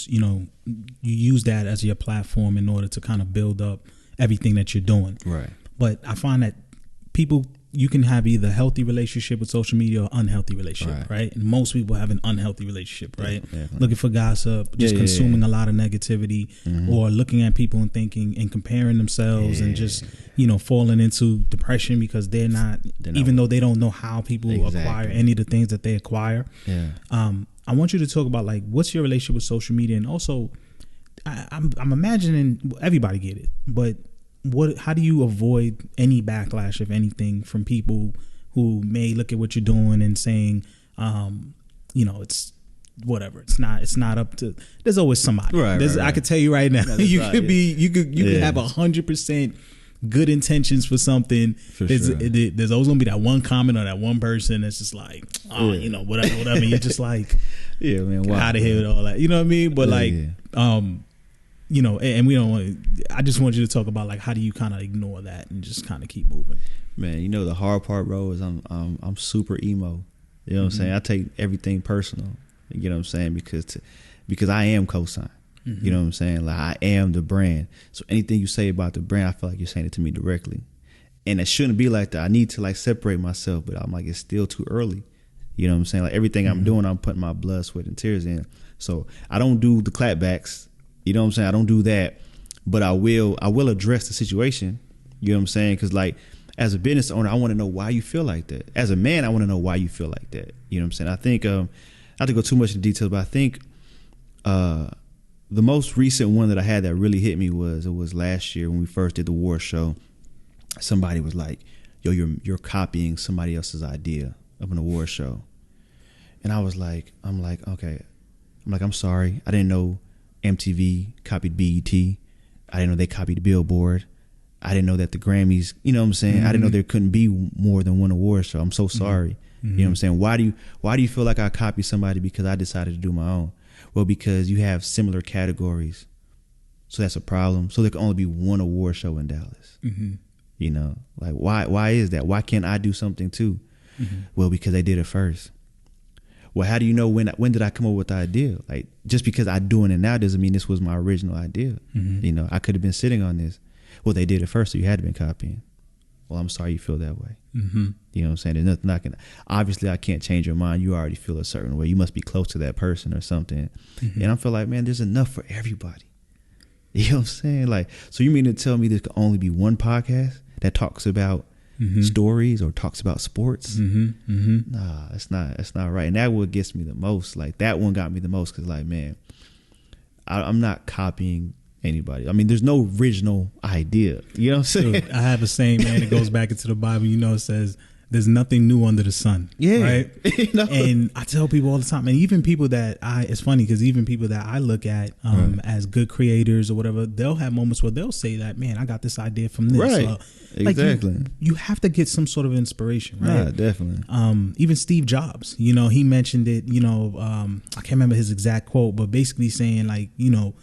use that as your platform in order to kind of build up everything that you're doing. Right. But I find that you can have either a healthy relationship with social media or unhealthy relationship, right? And most people have an unhealthy relationship, right? Looking for gossip, just consuming a lot of negativity, or looking at people and thinking and comparing themselves and just, you know, falling into depression because they're not even though they don't know how people acquire any of the things that they acquire. I want you to talk about, like, what's your relationship with social media? And also, I'm imagining everybody get it, but how do you avoid any backlash, if anything, from people who may look at what you're doing and saying, you know, it's whatever, it's not up to. There's always somebody. I could tell you right now, you could have 100% good intentions for something, there's sure. always gonna be that one comment or that one person that's just like, oh, you know, whatever. You're just like, yeah, man, wow, out of here with all that. You know what I mean? But you know, and we don't want to, I just want you to talk about like how do you kind of ignore that and just kind of keep moving. Man, you know the hard part, bro, is I'm super emo. You know what I'm saying? I take everything personal. You know what I'm saying? Because I am Cosign. You know what I'm saying? Like I am the brand. So anything you say about the brand, I feel like you're saying it to me directly. And it shouldn't be like that. I need to like separate myself, but I'm like, it's still too early. You know what I'm saying? Like everything I'm doing, I'm putting my blood, sweat, and tears in. So I don't do the clapbacks. You know what I'm saying? I don't do that, but I will address the situation. You know what I'm saying? Because like as a business owner, I want to know why you feel like that. As a man, I want to know why you feel like that. You know what I'm saying? I think not to go too much into details, but I think the most recent one that I had that really hit me was last year when we first did the award show. Somebody was like, "Yo, you're copying somebody else's idea of an award show," and I was like, okay, I'm sorry, I didn't know MTV copied BET. I didn't know they copied Billboard. I didn't know that the Grammys, you know what I'm saying? I didn't know there couldn't be more than one award show. I'm so sorry. You know what I'm saying? Why do you feel like I copied somebody because I decided to do my own? Well, because you have similar categories. So that's a problem. So there can only be one award show in Dallas. You know, like why is that? Why can't I do something too? Well, because they did it first. Well, how do you know when did I come up with the idea? Like just because I'm doing it now doesn't mean this was my original idea. You know, I could have been sitting on this. Well, they did it first, so you had to been copying. Well, I'm sorry you feel that way. You know what I'm saying? There's nothing I can. Obviously, I can't change your mind. You already feel a certain way. You must be close to that person or something. And I feel like, man, there's enough for everybody. You know what I'm saying? Like, so you mean to tell me there could only be one podcast that talks about stories or talks about sports? Nah, that's not right. And that what gets me the most. Like that one got me the most because, like, man, I'm not copying anybody. I mean, there's no original idea. You know what I'm saying? Dude, I have a saying, man. It goes back into the Bible. You know, it says, "There's nothing new under the sun." Yeah, right. You know? And I tell people all the time, and even people that it's funny because even people that I look at as good creators or whatever, they'll have moments where they'll say that, "Man, I got this idea from this." Right. Exactly. Like you have to get some sort of inspiration, right? Yeah, definitely. Even Steve Jobs, you know, he mentioned it. You know, I can't remember his exact quote, but basically saying like, you know,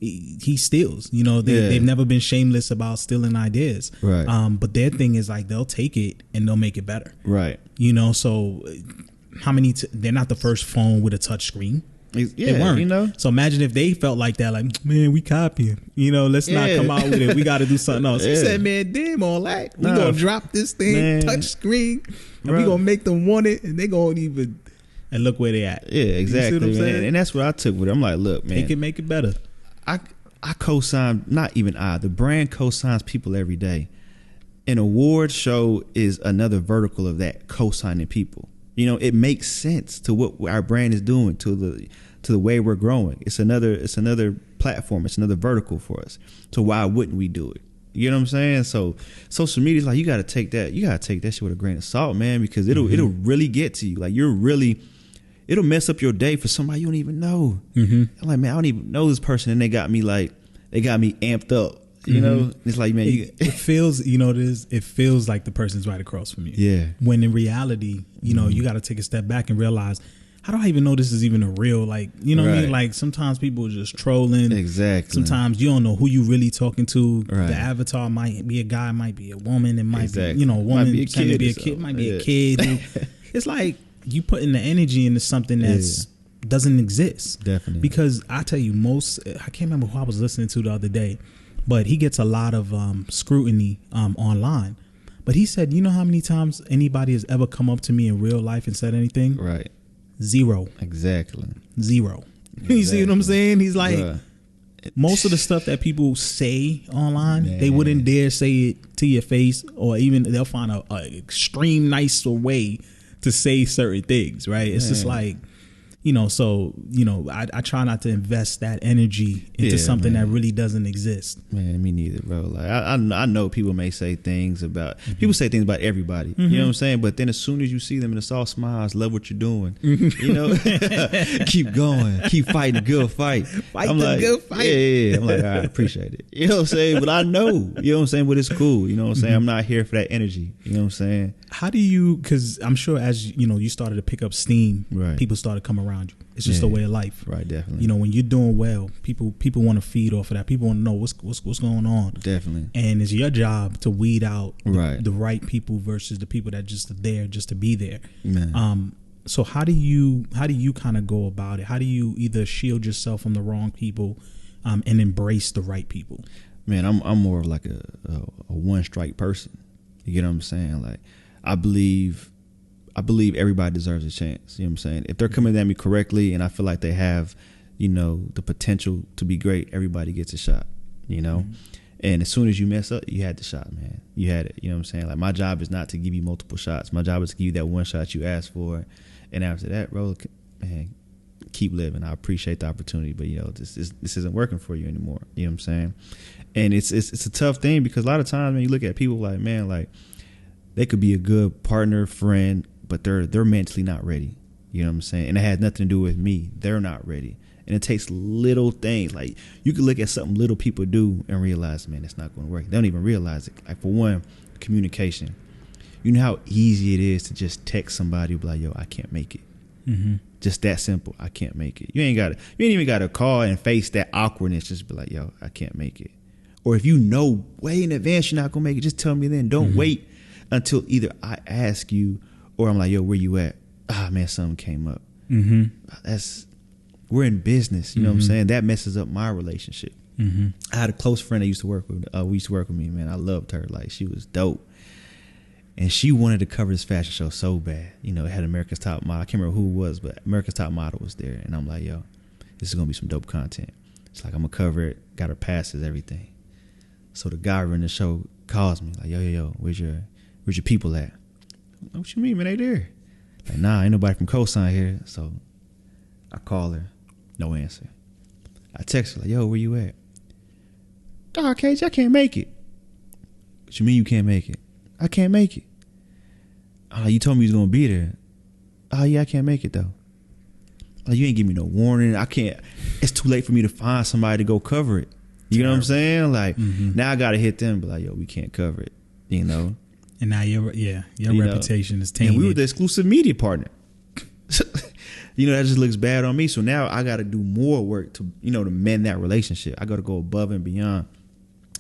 he steals. You know, they've never been shameless about stealing ideas. Right. But their thing is like they'll take it and they'll make it better. Right. You know, so how many? They're not the first phone with a touch screen. Yeah, they weren't. You know. So imagine if they felt like that, like, man, we copying. You know, let's not come out with it. We got to do something else. He said, man, damn all that. We gonna drop this thing, touch screen, and we gonna make them want it, and they gonna even. And look where they at. Yeah, exactly. You see what I'm saying? And that's what I took with it. I'm like, look, man, they can make it better. I co-sign, not even the brand co-signs people every day. An award show is another vertical of that, co-signing people. You know, it makes sense to what our brand is doing, to the way we're growing. It's another platform. It's another vertical for us. So why wouldn't we do it? You know what I'm saying? So social media is like, you got to take that shit with a grain of salt, man, because it'll really get to you. Like it'll mess up your day for somebody you don't even know. I'm like, man, I don't even know this person, and they got me amped up. You know, it's like, man, it feels, you know, it feels like the person's right across from you. Yeah. When in reality, you know, you got to take a step back and realize, how do I even know this is even a real, like, you know what I mean? Like sometimes people are just trolling. Exactly. Sometimes you don't know who you really talking to. Right. The avatar might be a guy, might be a woman, it might be, Exactly. you know, a woman, Might be a kid, be a kid, might be a kid. It's like you putting the energy into something that's doesn't exist. Definitely. Because I tell you, I can't remember who I was listening to the other day, but he gets a lot of scrutiny online. But he said, you know how many times anybody has ever come up to me in real life and said anything? Right. 0. Exactly. 0. You see what I'm saying? He's like, most of the stuff that people say online, they wouldn't dare say it to your face, or even they'll find a extreme nicer way to say certain things, right? It's just like, So I try not to invest that energy into something that really doesn't exist. Man, me neither, bro. Like I know people may say things about people say things about everybody. You know what I'm saying? But then as soon as you see them and it's all smiles, love what you're doing. Keep going, keep fighting the good fight. Good fight. Yeah. I'm like, all right, appreciate it. You know what I'm saying? But I know, you know what I'm saying? But it's cool. You know what I'm saying? I'm not here for that energy. You know what I'm saying? How do you? Because I'm sure as you started to pick up steam, right, people started to come around you. It's just a way of life, right? Definitely. When you're doing well, people want to feed off of that. People want to know what's going on. Definitely. And it's your job to weed out the right people versus the people that just are there just to be there. Man. So how do you kind of go about it? How do you either shield yourself from the wrong people, and embrace the right people? Man, I'm more of like a one strike person. You get what I'm saying? Like I believe everybody deserves a chance. You know what I'm saying? If they're coming at me correctly and I feel like they have, the potential to be great, everybody gets a shot, And as soon as you mess up, you had the shot, man. You had it. You know what I'm saying? Like my job is not to give you multiple shots. My job is to give you that one shot you asked for. And after that, bro, man, keep living. I appreciate the opportunity, but this isn't working for you anymore. You know what I'm saying? And it's a tough thing because a lot of times, man, you look at people like, man, like they could be a good partner, friend, but they're mentally not ready. You know what I'm saying? And it has nothing to do with me. They're not ready. And it takes little things. Like you can look at something little people do and realize, man, it's not going to work. They don't even realize it. Like for one, communication. You know how easy it is to just text somebody and be like, yo, I can't make it. Mm-hmm. Just that simple. I can't make it. You ain't even got to call and face that awkwardness. Just be like, yo, I can't make it. Or if you know way in advance you're not going to make it, just tell me then. Don't wait until either I ask you or I'm like, yo, where you at? Ah, man, something came up. We're in business. You know what I'm saying? That messes up my relationship. I had a close friend that used to work with. We used to work with me, man. I loved her. Like she was dope. And she wanted to cover this fashion show so bad. It had America's Top Model. I can't remember who it was, but America's Top Model was there. And I'm like, yo, this is going to be some dope content. It's like, I'm going to cover it. Got her passes, everything. So the guy running the show calls me like, yo, where's your people at? What you mean, man? They there. Like, nah, ain't nobody from Cosign here. So I call her. No answer. I text her like, yo, where you at? Dog, Cage, I can't make it. What you mean you can't make it? I can't make it. You told me you was gonna be there. Oh yeah, I can't make it though. You ain't give me no warning. I can't. It's too late for me to find somebody to go cover it. You know what I'm saying? Like now I gotta hit them, but like, yo, we can't cover it. And now your reputation is tainted. And we were the exclusive media partner. That just looks bad on me. So now I got to do more work to mend that relationship. I got to go above and beyond.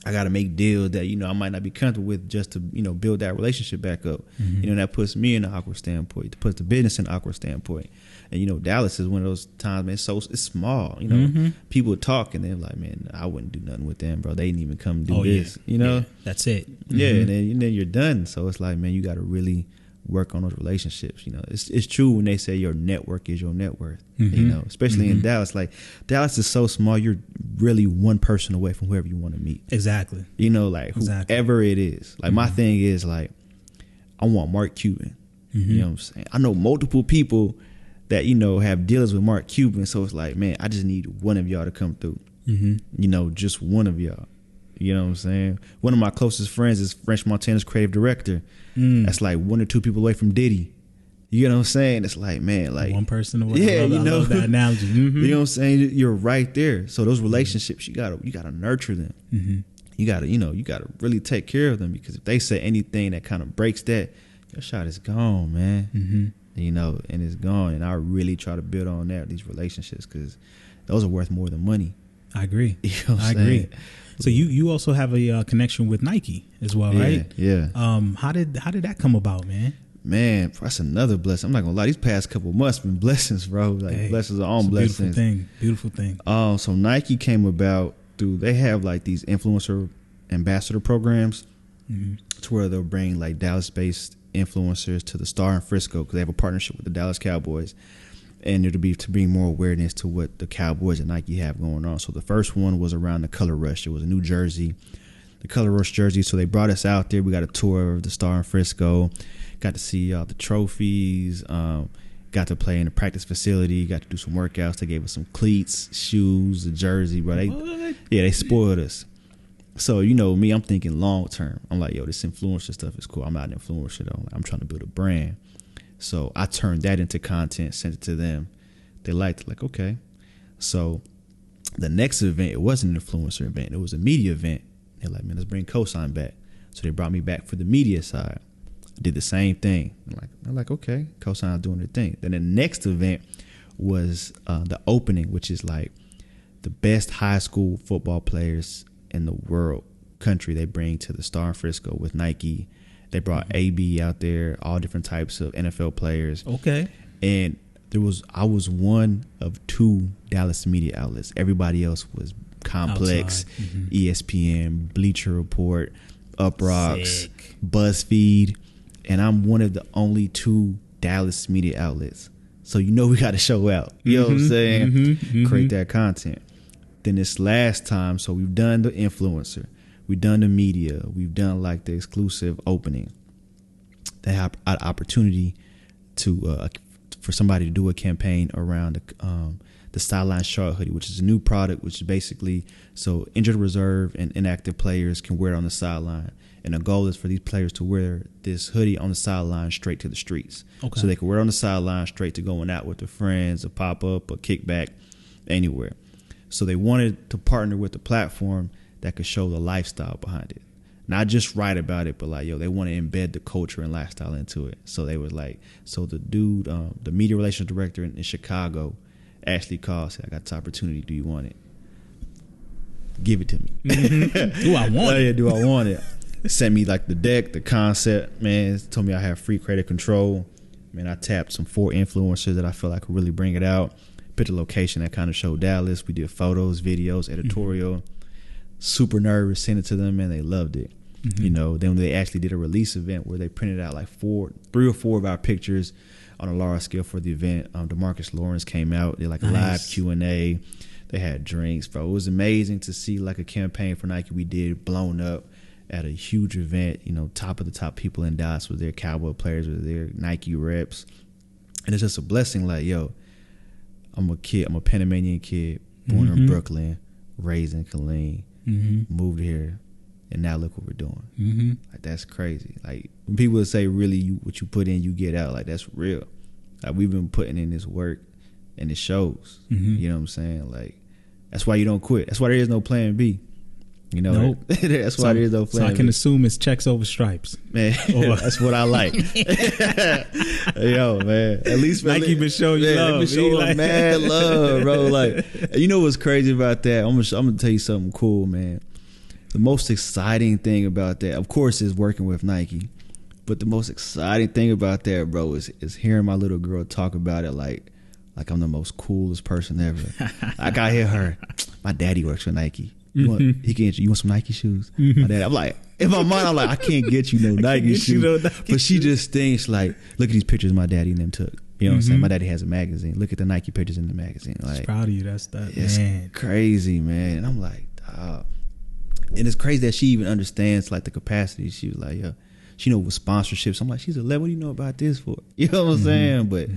I got to make deals that, I might not be comfortable with just to, build that relationship back up. That puts me in an awkward standpoint. It puts the business in an awkward standpoint. And, Dallas is one of those times, man, it's small. People talk and they're like, man, I wouldn't do nothing with them, bro. They didn't even come do this, Yeah, that's it. Yeah, and then you're done. So it's like, man, you got to really work on those relationships. It's true when they say your network is your net worth. Especially in Dallas. Like Dallas is so small, you're really one person away from whoever you want to meet. Exactly. Whoever it is. Like my thing is like, I want Mark Cuban. You know what I'm saying? I know multiple people that have deals with Mark Cuban. So it's like, man, I just need one of y'all to come through. Just one of y'all. You know what I'm saying? One of my closest friends is French Montana's creative director. That's like one or two people away from Diddy. You know what I'm saying? It's like, man, like one person away. Yeah, I love that analogy. You know what I'm saying? You're right there. So those relationships, you gotta nurture them. You gotta really take care of them, because if they say anything that kind of breaks that, your shot is gone, man. And it's gone. And I really try to build on these relationships, because those are worth more than money. I agree. I agree. So you also have a connection with Nike as well, right? Yeah. How did that come about, man? Man, that's another blessing. I'm not gonna lie, these past couple of months been blessings, bro. Like blessings are on blessings. Beautiful thing. So Nike came about through, they have like these influencer ambassador programs to where they'll bring like Dallas-based influencers to the Star in Frisco, because they have a partnership with the Dallas Cowboys. And it'll be to bring more awareness to what the Cowboys and Nike have going on. So the first one was around the Color Rush. It was a new jersey, the Color Rush jersey. So they brought us out there. We got a tour of the Star in Frisco. Got to see all the trophies. got to play in the practice facility, got to do some workouts. They gave us some cleats, shoes, a jersey, bro. They spoiled us. So, you know, me, I'm thinking long term. I'm like, yo, this influencer stuff is cool. I'm not an influencer, though. I'm trying to build a brand. So I turned that into content, sent it to them. They liked it, like, okay. So the next event, it wasn't an influencer event. It was a media event. They're like, man, let's bring Cosign back. So they brought me back for the media side. I did the same thing. I'm like, okay, Cosign doing their thing. Then the next event was the opening, which is like the best high school football players in the world, country. They bring to the Star in Frisco with Nike. They brought AB out there, all different types of NFL players. Okay. And I was one of 2 Dallas media outlets. Everybody else was Complex, ESPN, Bleacher Report, Up Rocks, BuzzFeed, and I'm one of the only 2 Dallas media outlets. So you know we got to show out. You know what I'm saying? Create that content. Then this last time, so we've done the influencer, we've done the media, we've done like the exclusive opening. They have an opportunity to for somebody to do a campaign around the Sideline Charlotte hoodie, which is a new product, which is basically so injured reserve and inactive players can wear it on the sideline. And the goal is for these players to wear this hoodie on the sideline straight to the streets. Okay. So they can wear it on the sideline straight to going out with their friends, a pop-up, a kickback, anywhere. So they wanted to partner with a platform that could show the lifestyle behind it. Not just write about it, but like, yo, they want to embed the culture and lifestyle into it. So they was like, so the dude, the media relations director in Chicago actually called, said, I got this opportunity. Do you want it? Give it to me. Do I want it? Yeah, do I want it? Sent me like the deck, the concept, man. Told me I have free creative control. Man, I tapped some 4 influencers that I felt like could really bring it out. Picked a location that kind of showed Dallas. We did photos, videos, editorial. Super nervous, sent it to them, and they loved it. You know, then they actually did a release event where they printed out like 3 or 4 of our pictures on a large scale for the event. DeMarcus Lawrence came out, did like a live Q&A. They had drinks, bro. It was amazing to see like a campaign for Nike we did blown up at a huge event. You know, top of the top people in Dallas with their Cowboy players, with their Nike reps. And it's just a blessing, like, yo, I'm a Panamanian kid, born in Brooklyn, raised in Killeen, moved here, and now look what we're doing. Like, that's crazy. Like, when people say, really, what you put in, you get out, like, that's real. Like, we've been putting in this work, and it shows. You know what I'm saying? Like, that's why you don't quit. That's why there is no plan B. You know, nope. That's why there is no plan B. So I can assume it's checks over stripes. Man, that's what I like. Yo, man. At least Nike been showing you love. Been showing mad love, bro. Like, you know what's crazy about that? I'm gonna tell you something cool, man. The most exciting thing about that, of course, is working with Nike. But the most exciting thing about that, bro, is hearing my little girl talk about it like I'm the most coolest person ever. Like, I hear her, my daddy works for Nike. You want some Nike shoes? My dad, I'm like, in my mind, I'm like, I can't get you no Nike shoes. But she just thinks like, look at these pictures my daddy and them took. You know what I'm saying? My daddy has a magazine. Look at the Nike pictures in the magazine. Like, I'm proud of you. That's that. It's man. Crazy, man. And I'm like, dog. And it's crazy that she even understands like the capacity. She was like, yo, she know with sponsorships. I'm like, she's 11. What do you know about this for? You know what I'm saying? But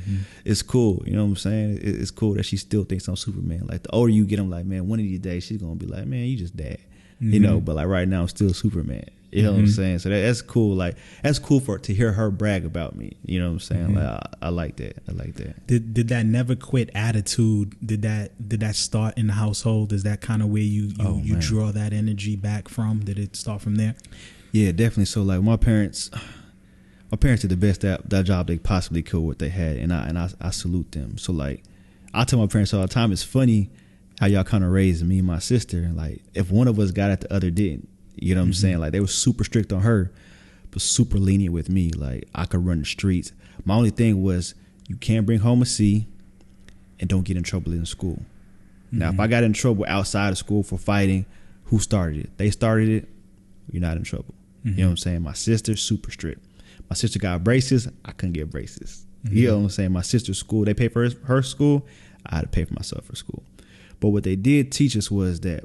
it's cool. You know what I'm saying? It's cool that she still thinks I'm Superman. Like, the older you get, I'm like, man, one of these days she's gonna be like, man, you just dad. You know, but like right now I'm still Superman. You know what I'm saying? So that's cool. Like, that's cool to hear her brag about me. You know what I'm saying? Like, I like that. I like that. Did that never quit attitude? Did that start in the household? Is that kind of where you draw that energy back from? Did it start from there? Yeah, definitely. So like my parents did the best that job they possibly could what they had, and I salute them. So like I tell my parents all the time, it's funny how y'all kind of raised me and my sister. Like, if one of us got it, the other didn't. You know what I'm saying? Like, they were super strict on her, but super lenient with me. Like, I could run the streets. My only thing was, you can't bring home a C and don't get in trouble in school. Now, if I got in trouble outside of school for fighting, who started it? They started it. You're not in trouble. You know what I'm saying? My sister, super strict. My sister got braces. I couldn't get braces. You know what I'm saying? My sister's school, they paid for her school. I had to pay for myself for school. But what they did teach us was that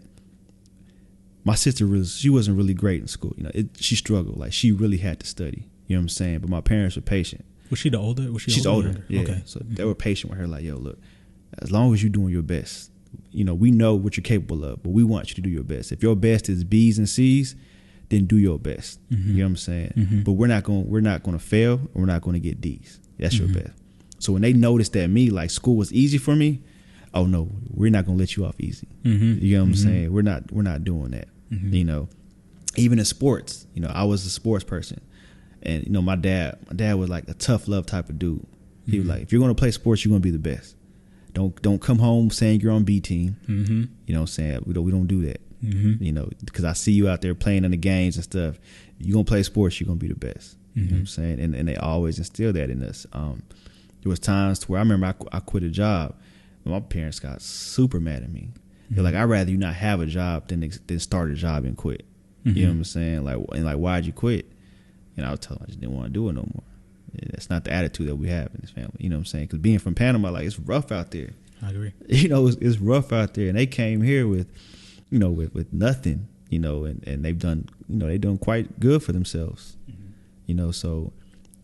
my sister she wasn't really great in school. You know, she struggled. Like, she really had to study. You know what I'm saying? But my parents were patient. Was she the older? She's older. Yeah. Okay. So they were patient with her. Like, yo, look, as long as you're doing your best, we know what you're capable of, but we want you to do your best. If your best is B's and C's, then do your best. You know what I'm saying? But we're not going to fail, and we're not going to get D's. That's your best. So when they noticed that me, like, school was easy for me, oh no, we're not going to let you off easy. You know what I'm saying? We're not doing that. Even in sports, I was a sports person, and my dad was like a tough love type of dude. He was like, if you're going to play sports, you're going to be the best. Don't come home saying you're on B team. You know what I'm saying? We don't do that. Because I see you out there playing in the games and stuff. You're going to play sports, you're going to be the best. You know what I'm saying? And they always instill that in us. There was times where I remember I quit a job, and my parents got super mad at me. They're like, I'd rather you not have a job than start a job and quit. You know what I'm saying? Like, why'd you quit? And I was telling them I just didn't want to do it no more. That's not the attitude that we have in this family. You know what I'm saying? Because being from Panama, like, it's rough out there. I agree. It's rough out there, and they came here with nothing. And they've done quite good for themselves. So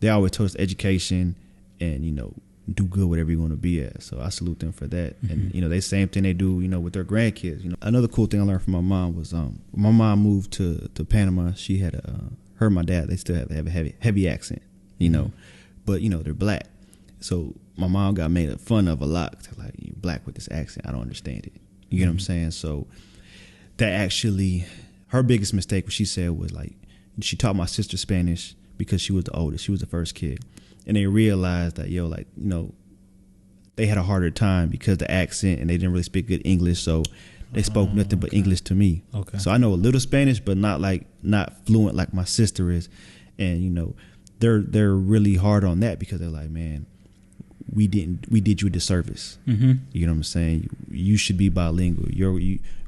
they always told us education and do good whatever you're going to be at. So I salute them for that. And they same thing they do with their grandkids. Another cool thing I learned from my mom was my mom moved to Panama. She had her and my dad, they still have a heavy accent. But they're black. So my mom got made fun of a lot. Like, you black with this accent, I don't understand it. You get what I'm saying? So that actually, her biggest mistake, what she said was, like, she taught my sister Spanish because she was the oldest. She was the first kid. And they realized that, they had a harder time because the accent, and they didn't really speak good English. So they spoke nothing but English to me. Okay. So I know a little Spanish, but not fluent like my sister is. And, they're really hard on that because they're like, man, we did you a disservice. You know what I'm saying? You should be bilingual.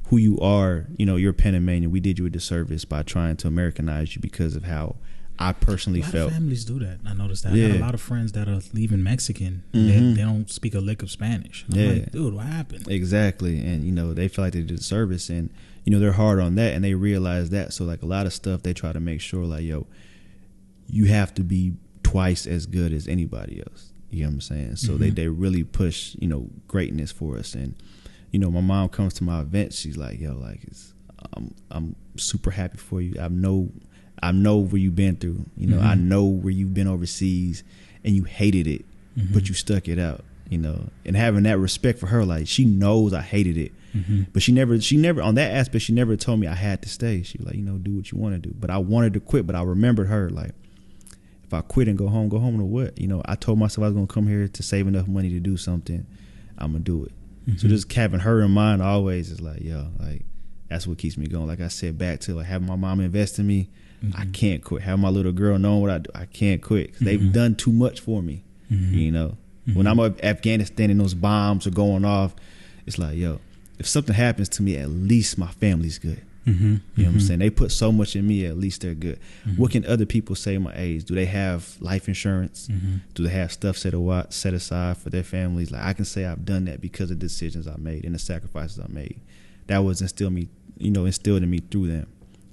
Who you are, you're Panamanian. We did you a disservice by trying to Americanize you because of how I personally felt. A lot of families do that. I noticed that. I got a lot of friends that are leaving Mexican. They don't speak a lick of Spanish. I'm like, dude, what happened? Exactly. And, they feel like they did a service, and, they're hard on that, and they realize that. So, like, a lot of stuff, they try to make sure, like, yo, you have to be twice as good as anybody else. You know what I'm saying? So they really push, greatness for us. And, my mom comes to my events. She's like, yo, like, I'm super happy for you. I know where you've been through. I know where you've been overseas and you hated it, but you stuck it out, and having that respect for her, like, she knows I hated it. But she never on that aspect, she never told me I had to stay. She was like, do what you want to do. But I wanted to quit, but I remembered her, like, if I quit and go home to what? I told myself I was going to come here to save enough money to do something. I'm going to do it. So just having her in mind always is like, yo, like, that's what keeps me going. Like I said, back to, like, having my mom invest in me, I can't quit. Having my little girl knowing what I do, I can't quit. 'Cause they've done too much for me, When I'm in Afghanistan and those bombs are going off, it's like, yo, if something happens to me, at least my family's good. You know what I'm saying? They put so much in me, at least they're good. What can other people say my age? Do they have life insurance? Do they have stuff set aside for their families? Like, I can say I've done that because of the decisions I made and the sacrifices I made. That was instilled in me through them.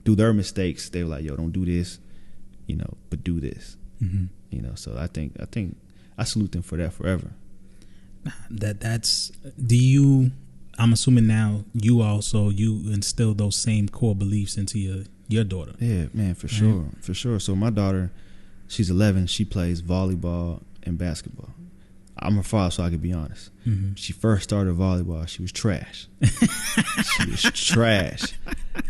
Through their mistakes, they were like, yo, don't do this, but do this. So I think I salute them for that forever. I'm assuming now you instill those same core beliefs into your daughter. Yeah, man, for sure. So my daughter, she's 11. She plays volleyball and basketball. I'm her father, so I can be honest. She first started volleyball. She was trash.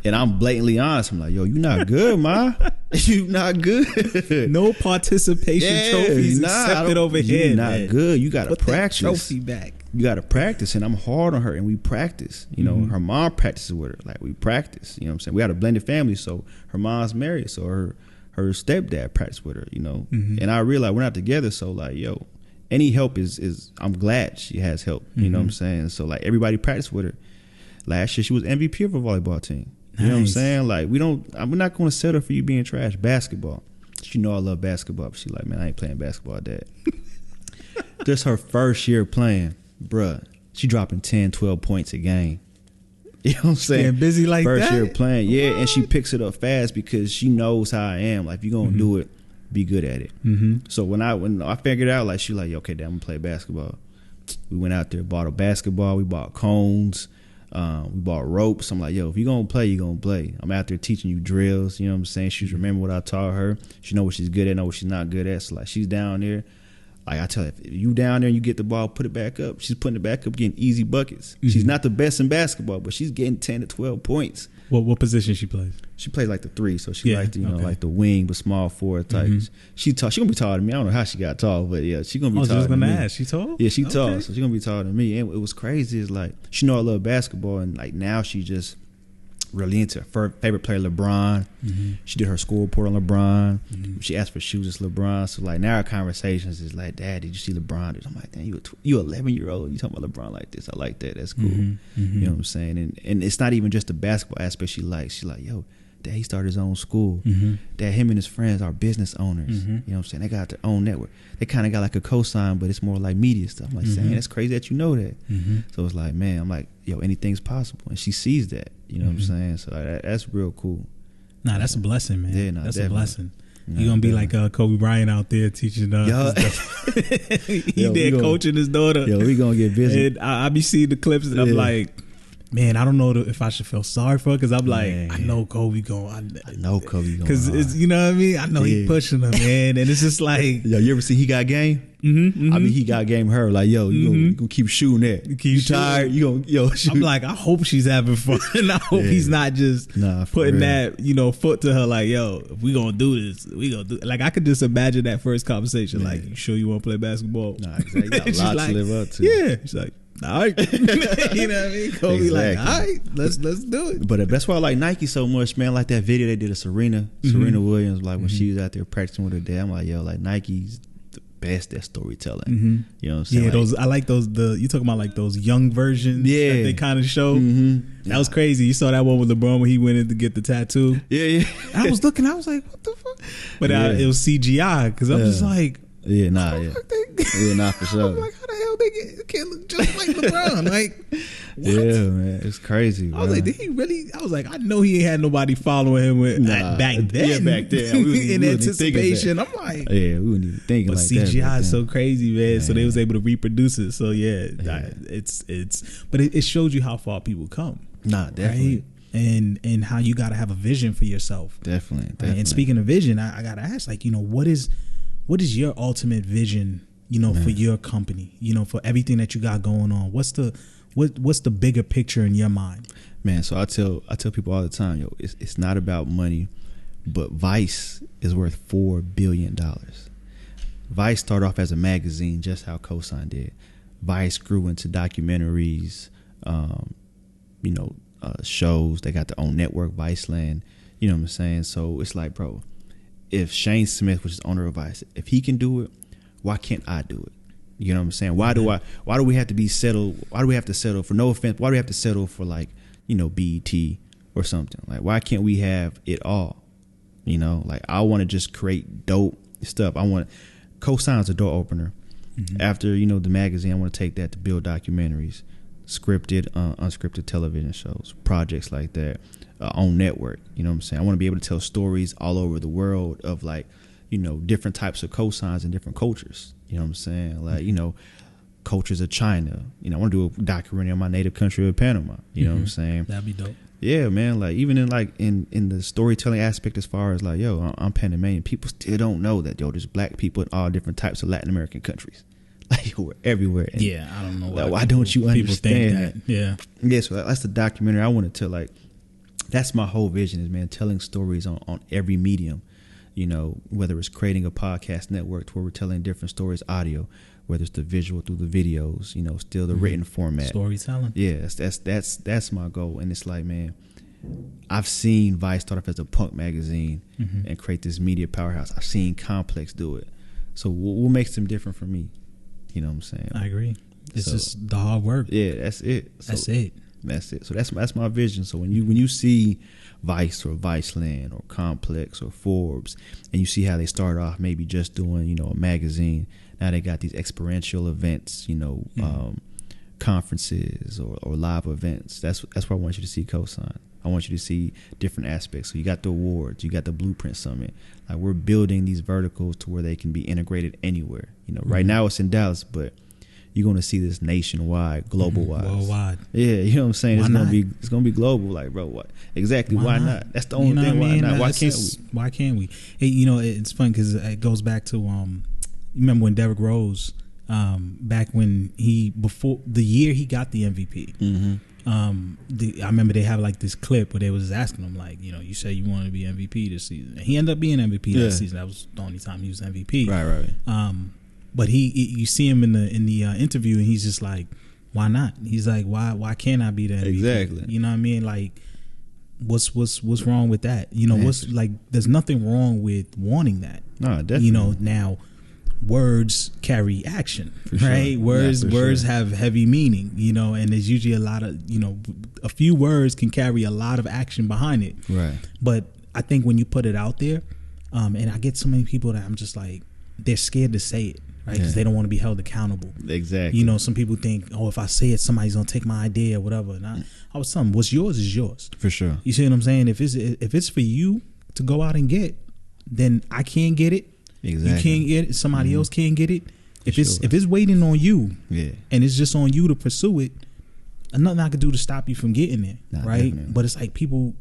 And I'm blatantly honest. I'm like, yo, you not good, ma. You not good. No participation trophies accepted over here. You not good. You got to practice. That trophy back. You got to practice, and I'm hard on her, and we practice. Her mom practices with her. Like, we practice. You know what I'm saying? We had a blended family, so her mom's married, so her stepdad practiced with her, And I realized we're not together, so, like, yo, any help is I'm glad she has help. You know what I'm saying? So, like, everybody practiced with her. Last year, she was MVP of her volleyball team. You know what I'm saying? Like, we're not going to settle for you being trash. Basketball. She I love basketball, but she's like, man, I ain't playing basketball, Dad. Just her first year playing. Bruh, she dropping 10, 12 points a game. You know what I'm saying? Getting busy like First that? year playing. Yeah, and she picks it up fast because she knows how I am. Like, if you're going to do it, be good at it. Mm-hmm. So when I figured out, like, she like, okay, Dad, I'm gonna play basketball. We went out there, bought a basketball. We bought cones. We bought ropes. I'm like, yo, if you're going to play, you're going to play. I'm out there teaching you drills. You know what I'm saying? She's remember what I taught her. She know what she's good at, know what she's not good at. So, like, she's down there. Like, I tell her, if you down there and you get the ball, put it back up. She's putting it back up, getting easy buckets. Mm-hmm. She's not the best in basketball, but she's getting 10 to 12 points. What position she plays? She plays like the 3, so she like the, like the wing, but small forward type. Mm-hmm. She gonna be taller than me. I don't know how she got tall, but yeah, she gonna be taller than me. Ask. She tall? Yeah, she tall, so she gonna be taller than me. And it was crazy is like she know I love basketball, and like now she just really into her favorite player, LeBron. Mm-hmm. She did her school report on LeBron. Mm-hmm. She asked for shoes, it's LeBron. So like now our conversations is like, Dad, did you see LeBron? I'm like, damn, you 11-year-old, you talking about LeBron like this? I like that. That's cool. Mm-hmm. Mm-hmm. You know what I'm saying? And it's not even just the basketball aspect she likes. She like, yo, Dad, he started his own school. Mm-hmm. Dad, him and his friends are business owners. Mm-hmm. You know what I'm saying? They got their own network. They kind of got like a cosign, but it's more like media stuff. I'm like, saying, that's crazy that you know that. Mm-hmm. So it's like, man, I'm like, yo, anything's possible. And she sees that. You know what I'm saying? So that's real cool. Nah, that's a blessing, man. Yeah, nah, that's definitely. A blessing. You're going to be like Kobe Bryant out there teaching he coaching his daughter. Yo, we going to get busy. And I be seeing the clips and I'm like, man, I don't know if I should feel sorry for her because I'm like, I know Kobe going. I know Kobe going. Because you know what I mean? I know he pushing her, man. And it's just like. Yo, you ever see He Got Game? Mm-hmm. I mean, He Got Game her. Like, yo, you gonna keep shooting that. You tired? You gonna shoot. I'm like, I hope she's having fun. And I hope he's not just putting that, foot to her like, yo, if we gonna do this, we gonna do it. Like, I could just imagine that first conversation. Like, you sure you want to play basketball? Nah, exactly. You got a lot to live up to. Yeah. She's like, all right. You know what I mean? Kobe like, all right, let's do it. But that's why I like Nike so much, man. Like that video they did of Serena Williams, like when she was out there practicing with her dad. I'm like, yo, like Nike's the best at storytelling. Mm-hmm. You know what I'm saying? Yeah, like, I like those. You talking about like those young versions? Yeah, that they kind of show. Mm-hmm. That was crazy. You saw that one with LeBron when he went in to get the tattoo. Yeah. I was looking. I was like, what the fuck? But it was CGI because I'm just like. Yeah, nah, yeah. Nah, for sure. I'm like, how the hell they can't look just like LeBron? Like, what? Yeah, man, it's crazy. I was like, did he really? I was like, I know he ain't had nobody following him back then. Yeah, back then. In anticipation. I'm like, yeah, we wouldn't even think like CGI that. CGI is so crazy, man. So they was able to reproduce it. So but it shows you how far people come. Nah, definitely. Right? And how you got to have a vision for yourself. Definitely. Right? And speaking of vision, I got to ask, like, what is your ultimate vision, for your company, for everything that you got going on? What's the bigger picture in your mind? Man, so I tell people all the time, yo, it's not about money, but Vice is worth $4 billion. Vice started off as a magazine, just how Cosign did. Vice grew into documentaries, shows. They got their own network, Viceland. You know what I'm saying? So it's like, bro, if Shane Smith, which is owner of Vice, if he can do it, why can't I do it? You know what I'm saying? Why do we have to be settled? Why do we have to settle for, no offense, why do we have to settle for like, BET or something? Like, why can't we have it all? Like I want to just create dope stuff. I want Cosign's a door opener. Mm-hmm. After, the magazine, I want to take that to build documentaries, scripted, unscripted television shows, projects like that. On network, you know what I'm saying? I want to be able to tell stories all over the world of like, different types of cosigns and different cultures. You know what I'm saying? Like, cultures of China. I want to do a documentary on my native country of Panama. You know what I'm saying? That'd be dope. Yeah, man. Like even in the storytelling aspect, as far as like, yo, I'm Panamanian. People still don't know that, yo, there's black people in all different types of Latin American countries. Like, we're everywhere. And I don't know why don't you understand think that? Yeah. So that's the documentary I wanted to like. That's my whole vision is, man, telling stories on every medium, whether it's creating a podcast network where we're telling different stories, audio, whether it's the visual through the videos, still the written format. Storytelling. Yeah, that's my goal. And it's like, man, I've seen Vice start off as a punk magazine and create this media powerhouse. I've seen Complex do it. So what makes them different from me? You know what I'm saying? I agree. It's just the hard work. Yeah, that's it. That's it. That's it. So that's my vision. So when you see Vice or Viceland or Complex or Forbes, and you see how they start off maybe just doing a magazine. Now they got these experiential events, conferences or live events. That's where I want you to see Cosign. I want you to see different aspects. So you got the awards, you got the Blueprint Summit. Like, we're building these verticals to where they can be integrated anywhere. You know, right now it's in Dallas, but you're going to see this nationwide, global wise. Worldwide. Yeah, you know what I'm saying? Why It's going to be global. Like, bro, what? Exactly. Why not? That's the only thing. Why not? Why can't we? Hey, you know, it's fun because it goes back to you remember when Derrick Rose, back when before the year he got the MVP. Mm-hmm. I remember they have like this clip where they was asking him, like, you know, you say you wanted to be MVP this season. And he ended up being MVP that season. That was the only time he was MVP. Right. But you see him in the interview, and he's just like, why not? He's like, why can't I be the MVP? Exactly. You know what I mean? Like, what's wrong with that? You know, what's like? There's nothing wrong with wanting that. No, definitely. You know, now words carry action, right? Words have heavy meaning, you know, and there's usually a lot of, you know, a few words can carry a lot of action behind it. Right. But I think when you put it out there, and I get so many people that I'm just like, they're scared to say it, right? Because they don't want to be held accountable. Exactly. You know, some people think, oh, if I say it, somebody's gonna take my idea or whatever. And I was telling them, what's yours is yours. For sure. You see what I'm saying? If it's for you to go out and get, then I can't get it. Exactly. You can't get it. Somebody else can't get it. If it's waiting on you, and it's just on you to pursue it, nothing I could do to stop you from getting it, right? Definitely. But it's like people,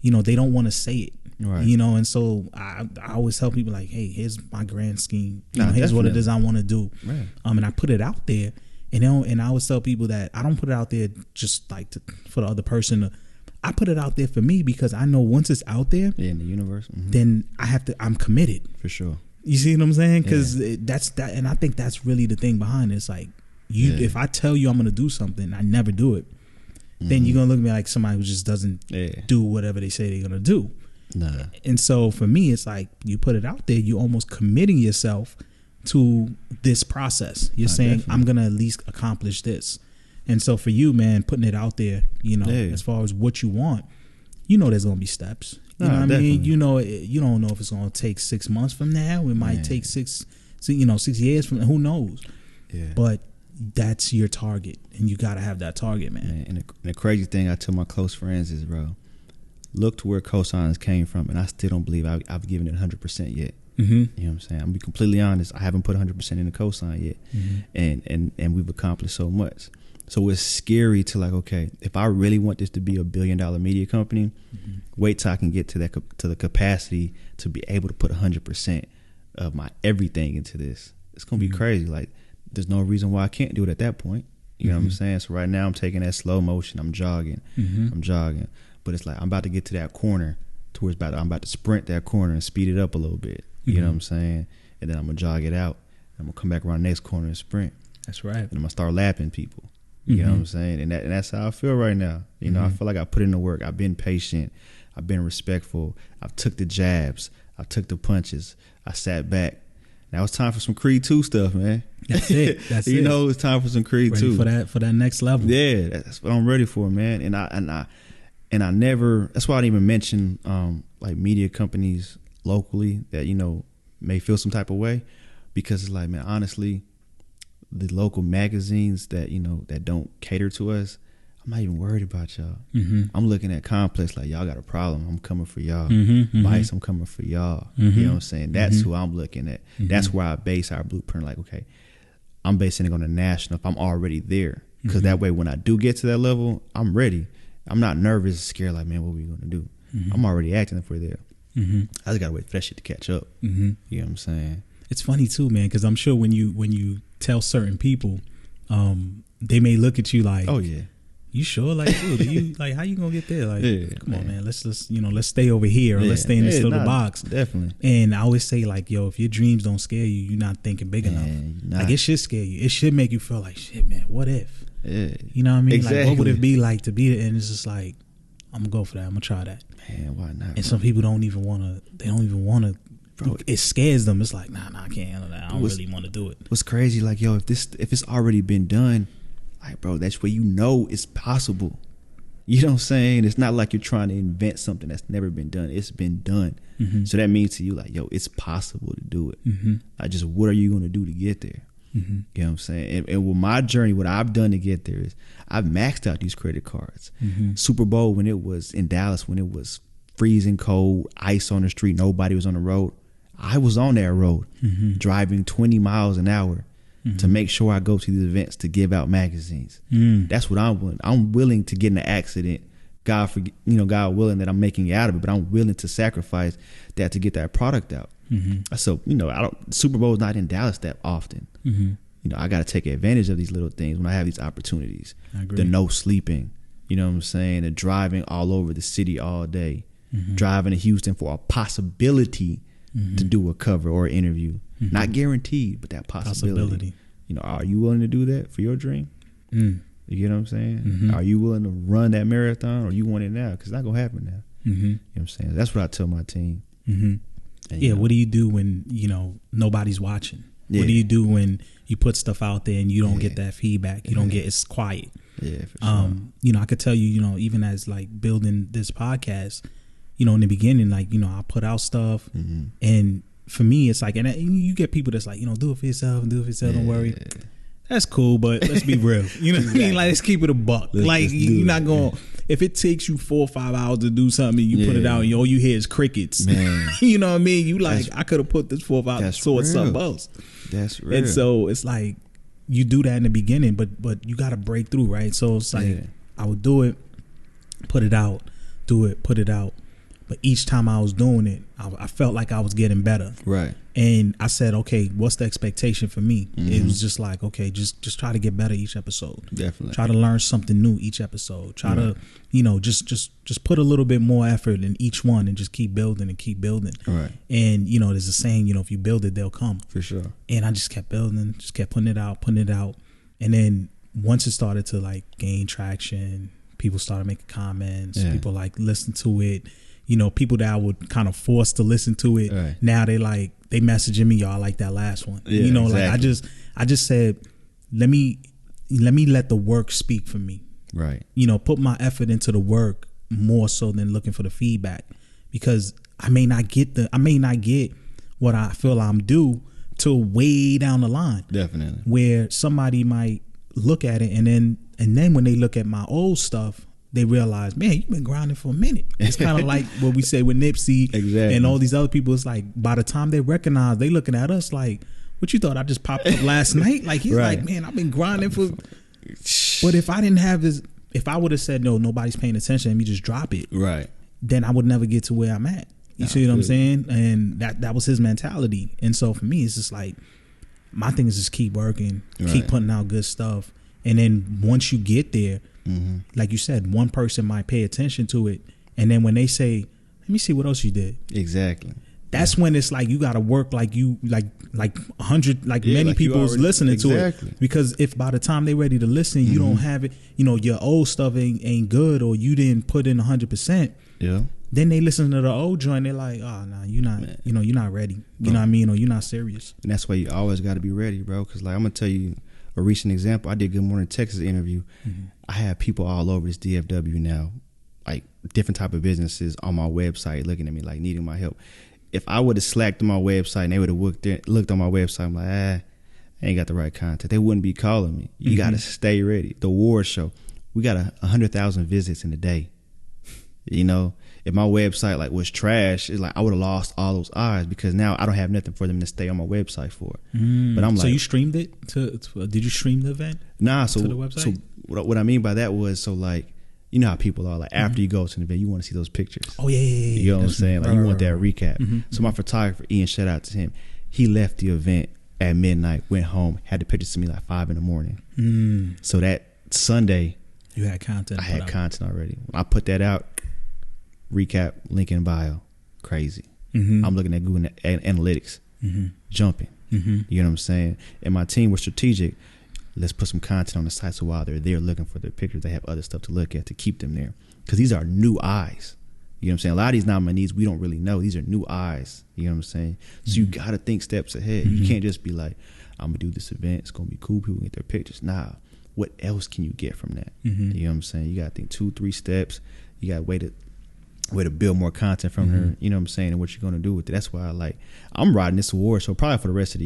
you know, they don't want to say it, right? You know, and so I always tell people, like, hey, here's my grand scheme. You know, here's what it is I want to do, right? And I put it out there, and I always tell people that I don't put it out there just like for the other person to. I put it out there for me because I know once it's out there, in the universe, then I'm committed. For sure. You see what I'm saying? Because that's that, and I think that's really the thing behind it. It's like if I tell you I'm going to do something, I never do it, then you're going to look at me like somebody who just doesn't do whatever they say they're going to do. Nah. And so for me, it's like you put it out there, you're almost committing yourself to this process. You're saying, definitely. I'm going to at least accomplish this. And so for you, man, putting it out there, you know, as far as what you want, you know, there's going to be steps. You know what I mean? You know, you don't know if it's going to take 6 months from now. It might take 6 years from now. Who knows? Yeah. But that's your target, and you got to have that target, man. And the crazy thing I tell my close friends is, bro, look to where Cosign came from, and I still don't believe I've given it 100% yet. Mm-hmm. You know what I'm saying? I'm gonna be completely honest. I haven't put 100% in the Cosign yet, and we've accomplished so much. So it's scary to like, okay, if I really want this to be $1 billion media company, wait till I can get to the capacity to be able to put 100% of my everything into this. It's gonna be crazy. Like, there's no reason why I can't do it at that point. You know what I'm saying? So right now I'm taking that slow motion. I'm jogging, but it's like I'm about to get to that corner towards I'm about to sprint that corner and speed it up a little bit. You know what I'm saying? And then I'm gonna jog it out. I'm gonna come back around the next corner and sprint. That's right. And I'm gonna start lapping people. You know what I'm saying? And that's how I feel right now. You know, I feel like I put in the work. I've been patient. I've been respectful. I've took the jabs. I took the punches. I sat back. Now it's time for some Creed 2 stuff, man. That's it. That's you know, it's time for some Creed 2 for that next level. Yeah, that's what I'm ready for, man. And I never. That's why I didn't even mention like media companies locally that, you know, may feel some type of way, because it's like, man, honestly, the local magazines that, you know, that don't cater to us, I'm not even worried about y'all. I'm looking at Complex like, y'all got a problem, I'm coming for y'all. Vice, I'm coming for y'all. You know what I'm saying? That's who I'm looking at. That's where I base our blueprint. Like, okay, I'm basing it on the national if I'm already there, because that way when I do get to that level, I'm ready. I'm not nervous, scared like, man, what are we gonna do? I'm already acting if we're there. I just gotta wait for that shit to catch up. You know what I'm saying? It's funny too, man, because I'm sure when you tell certain people, they may look at you like, oh yeah, you sure? Like, dude, you like, how you gonna get there? Like, come on, man, let's stay over here, or let's stay in this little box. Definitely. And I always say, like, yo, if your dreams don't scare you, you're not thinking big enough. Like, it should scare you. It should make you feel like, shit, man, what if? Yeah. You know what I mean? Exactly. Like, what would it be like to be there? And it's just like, I'm gonna go for that. I'm gonna try that. Man, why not? And some people don't even wanna. Bro, it scares them. It's like, nah, I can't handle that. I don't really want to do it. What's crazy, like, yo, if it's already been done, like, bro, that's where you know it's possible. You know what I'm saying? It's not like you're trying to invent something that's never been done. It's been done. So that means to you, like, yo, it's possible to do it. Like, just what are you going to do to get there? You know what I'm saying? And with my journey, what I've done to get there is I've maxed out these credit cards. Super Bowl, when it was in Dallas, when it was freezing cold, ice on the street, nobody was on the road, I was on that road driving 20 miles an hour to make sure I go to these events to give out magazines. That's what I'm willing. I'm willing to get in an accident. God willing that I'm making it out of it, but I'm willing to sacrifice that to get that product out. So, Super Bowl is not in Dallas that often. I got to take advantage of these little things when I have these opportunities. I agree. The no sleeping, you know what I'm saying? The driving all over the city all day, driving to Houston for a possibility to do a cover or an interview. Not guaranteed, but that possibility. Are you willing to do that for your dream? You get what I'm saying? Are you willing to run that marathon, or you want it now? Because it's not going to happen now. You know what I'm saying? That's what I tell my team. And, what do you do when, nobody's watching? Yeah. What do you do when you put stuff out there and you don't get that feedback? You don't get, it's quiet. Yeah, for sure. I could tell you, even as like building this podcast, in the beginning, like, I put out stuff and for me, it's like, and you get people that's like, do it for yourself, don't worry. That's cool, but let's be real. You know what I mean? Like, let's keep it a buck. You're not going, if it takes you 4 or 5 hours to do something and you put it out and all you hear is crickets, man. You know what I mean? You like, I could have put this 4 or 5 hours towards something else. That's real. And so it's like, you do that in the beginning, but you got to break through, right? So it's like, I would do it, put it out, do it, put it out. But each time I was doing it, I felt like I was getting better. Right. And I said, okay, what's the expectation for me? It was just like, okay, just try to get better each episode. Definitely. Try to learn something new each episode. Try to, just put a little bit more effort in each one and just keep building and keep building. Right. And, there's a saying, if you build it, they'll come. For sure. And I just kept building, just kept putting it out. And then once it started to like gain traction, people started making comments. Yeah. People like listen to it. People that I would kind of force to listen to it. Right. Now they messaging me, y'all like that last one. Yeah, exactly. Like I just said, let me let the work speak for me. Right. Put my effort into the work more so than looking for the feedback, because I may not get what I feel I'm due till way down the line. Definitely. Where somebody might look at it and then when they look at my old stuff, they realize, man, you've been grinding for a minute. It's kind of like what we say with Nipsey and all these other people. It's like by the time they recognize, they looking at us like, what you thought I just popped up last night? Like he's like, man, I've been grinding for. But if I didn't have this, if I would have said no, nobody's paying attention, and me just drop it, right, then I would never get to where I'm at. You see what I'm saying? And that was his mentality. And so for me, it's just like my thing is just keep working, keep putting out good stuff, and then once you get there. Like you said, one person might pay attention to it, and then when they say, "Let me see what else you did," exactly. That's when it's like you got to work like 100, many people is listening to it. Because if by the time they're ready to listen, you don't have it, your old stuff ain't good, or you didn't put in 100%. Yeah. Then they listen to the old joint, they're like, "Oh no, you're not, you're not ready." You know what I mean, or you're not serious. And that's why you always got to be ready, bro. Because like I'm gonna tell you a recent example. I did Good Morning Texas interview. I have people all over this DFW now, like different type of businesses on my website looking at me like needing my help. If I would have slacked on my website and they would have looked on my website, I'm like, I ain't got the right content. They wouldn't be calling me. You got to stay ready. The award show, we got 100,000 visits in a day. If my website like was trash, it's like I would have lost all those eyes because now I don't have nothing for them to stay on my website for. But I'm like, so you streamed it did you stream the event? Nah, to the website? So what I mean by that was, so like, you know how people are like after you go to an event, you want to see those pictures. Oh yeah. You know what I'm saying? Like you want that recap. So my photographer Ian, shout out to him. He left the event at midnight, went home, had the pictures to me like 5 a.m. So that Sunday, you had content. I had content already. When I put that out. Recap, link in bio, crazy. I'm looking at Google Analytics, jumping. You know what I'm saying? And my team was strategic. Let's put some content on the site so while they're there looking for their pictures, they have other stuff to look at to keep them there. Because these are new eyes. You know what I'm saying? A lot of these nominees we don't really know. These are new eyes. You know what I'm saying? So you got to think steps ahead. You can't just be like, I'm going to do this event. It's going to be cool. People get their pictures. Nah. What else can you get from that? You know what I'm saying? You got to think 2-3 steps. You got to wait way to build more content from her, you know what I'm saying, and what you're gonna do with it. That's why I'm riding this award show probably for the rest of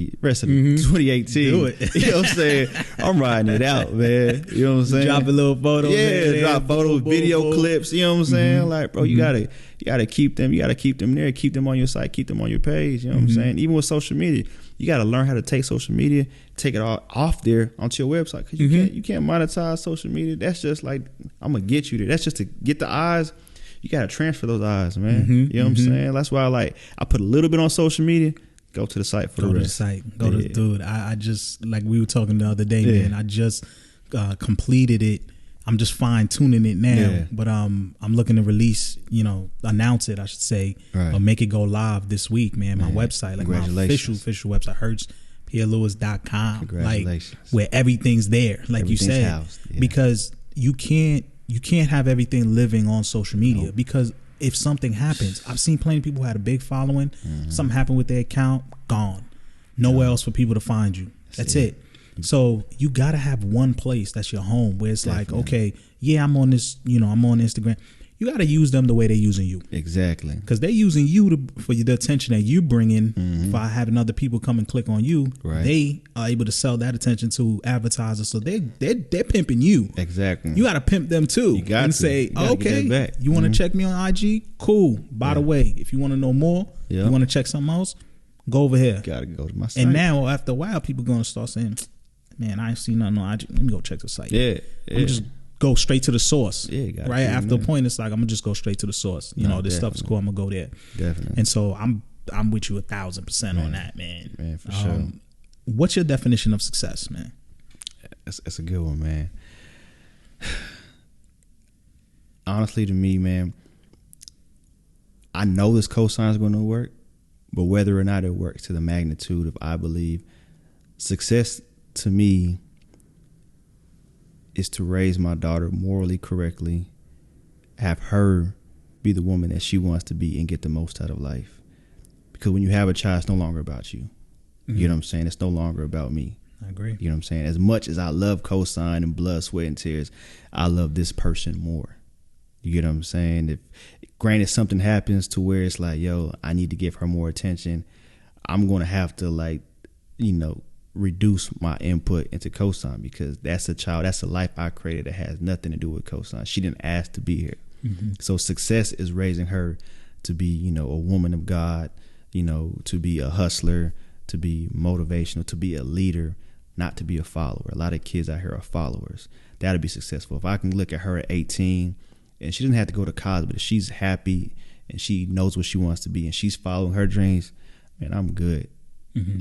2018. Do it. You know what I'm saying? I'm riding it out, man. You know what I'm saying? Drop a little photos. Yeah, drop photos, video clips. You know what I'm saying? Like, bro, you gotta keep them. You gotta keep them there. Keep them on your site. Keep them on your page. You know what I'm saying? Even with social media, you gotta learn how to take social media, take it all off there onto your website, because you can't monetize social media. That's just like, I'm gonna get you there. That's just to get the eyes. You gotta transfer those eyes, man. You know what I'm saying? That's why I put a little bit on social media. Go to the site for the rest. Go to the site. Dude, I just, like we were talking the other day, man. I just completed it. I'm just fine tuning it now, but I'm looking to release, announce it, I should say, or make it go live this week, man. My website, like my official website, HurtsPierreLewis.com, like where everything's there, like you said, because you can't have everything living on social media, because if something happens, I've seen plenty of people who had a big following, something happened with their account, gone, nowhere else for people to find you. That's it. So you gotta have one place that's your home, where it's like, okay, yeah, I'm on this, I'm on Instagram. You gotta use them the way they're using you. Exactly. Because they're using you for the attention that you bring in. By having other people come and click on you, they are able to sell that attention to advertisers. So they're pimping you. Exactly. You gotta pimp them too. You got and to say, okay, you want to check me on IG? Cool. By the way, if you want to know more, you want to check something else, go over here. Gotta go to my site. And now after a while, people gonna start saying, man, I ain't seen nothing on IG. Let me go check the site. I'm just go straight to the source. Right after a point, it's like, I'm gonna just go straight to the source. This stuff is cool. I'm gonna go there. Definitely. And so I'm with you 1,000% on that, man. Man, for sure. What's your definition of success, man? That's a good one, man. Honestly, to me, man, I know this cosign is going to work, but whether or not it works to the magnitude of, I believe, success to me is to raise my daughter morally correctly, have her be the woman that she wants to be, and get the most out of life. Because when you have a child, it's no longer about you. You know what I'm saying? It's no longer about me. I agree. You know what I'm saying? As much as I love Cosign and blood, sweat, and tears, I love this person more. You get what I'm saying? If granted something happens to where it's like, yo, I need to give her more attention, I'm going to have to reduce my input into Cosign, because that's a child, that's a life I created that has nothing to do with Cosign. She didn't ask to be here. So success is raising her to be, a woman of God, to be a hustler, to be motivational, to be a leader, not to be a follower. A lot of kids out here are followers. That'll be successful. If I can look at her at 18 and she doesn't have to go to college, but if she's happy and she knows what she wants to be and she's following her dreams, man, I'm good.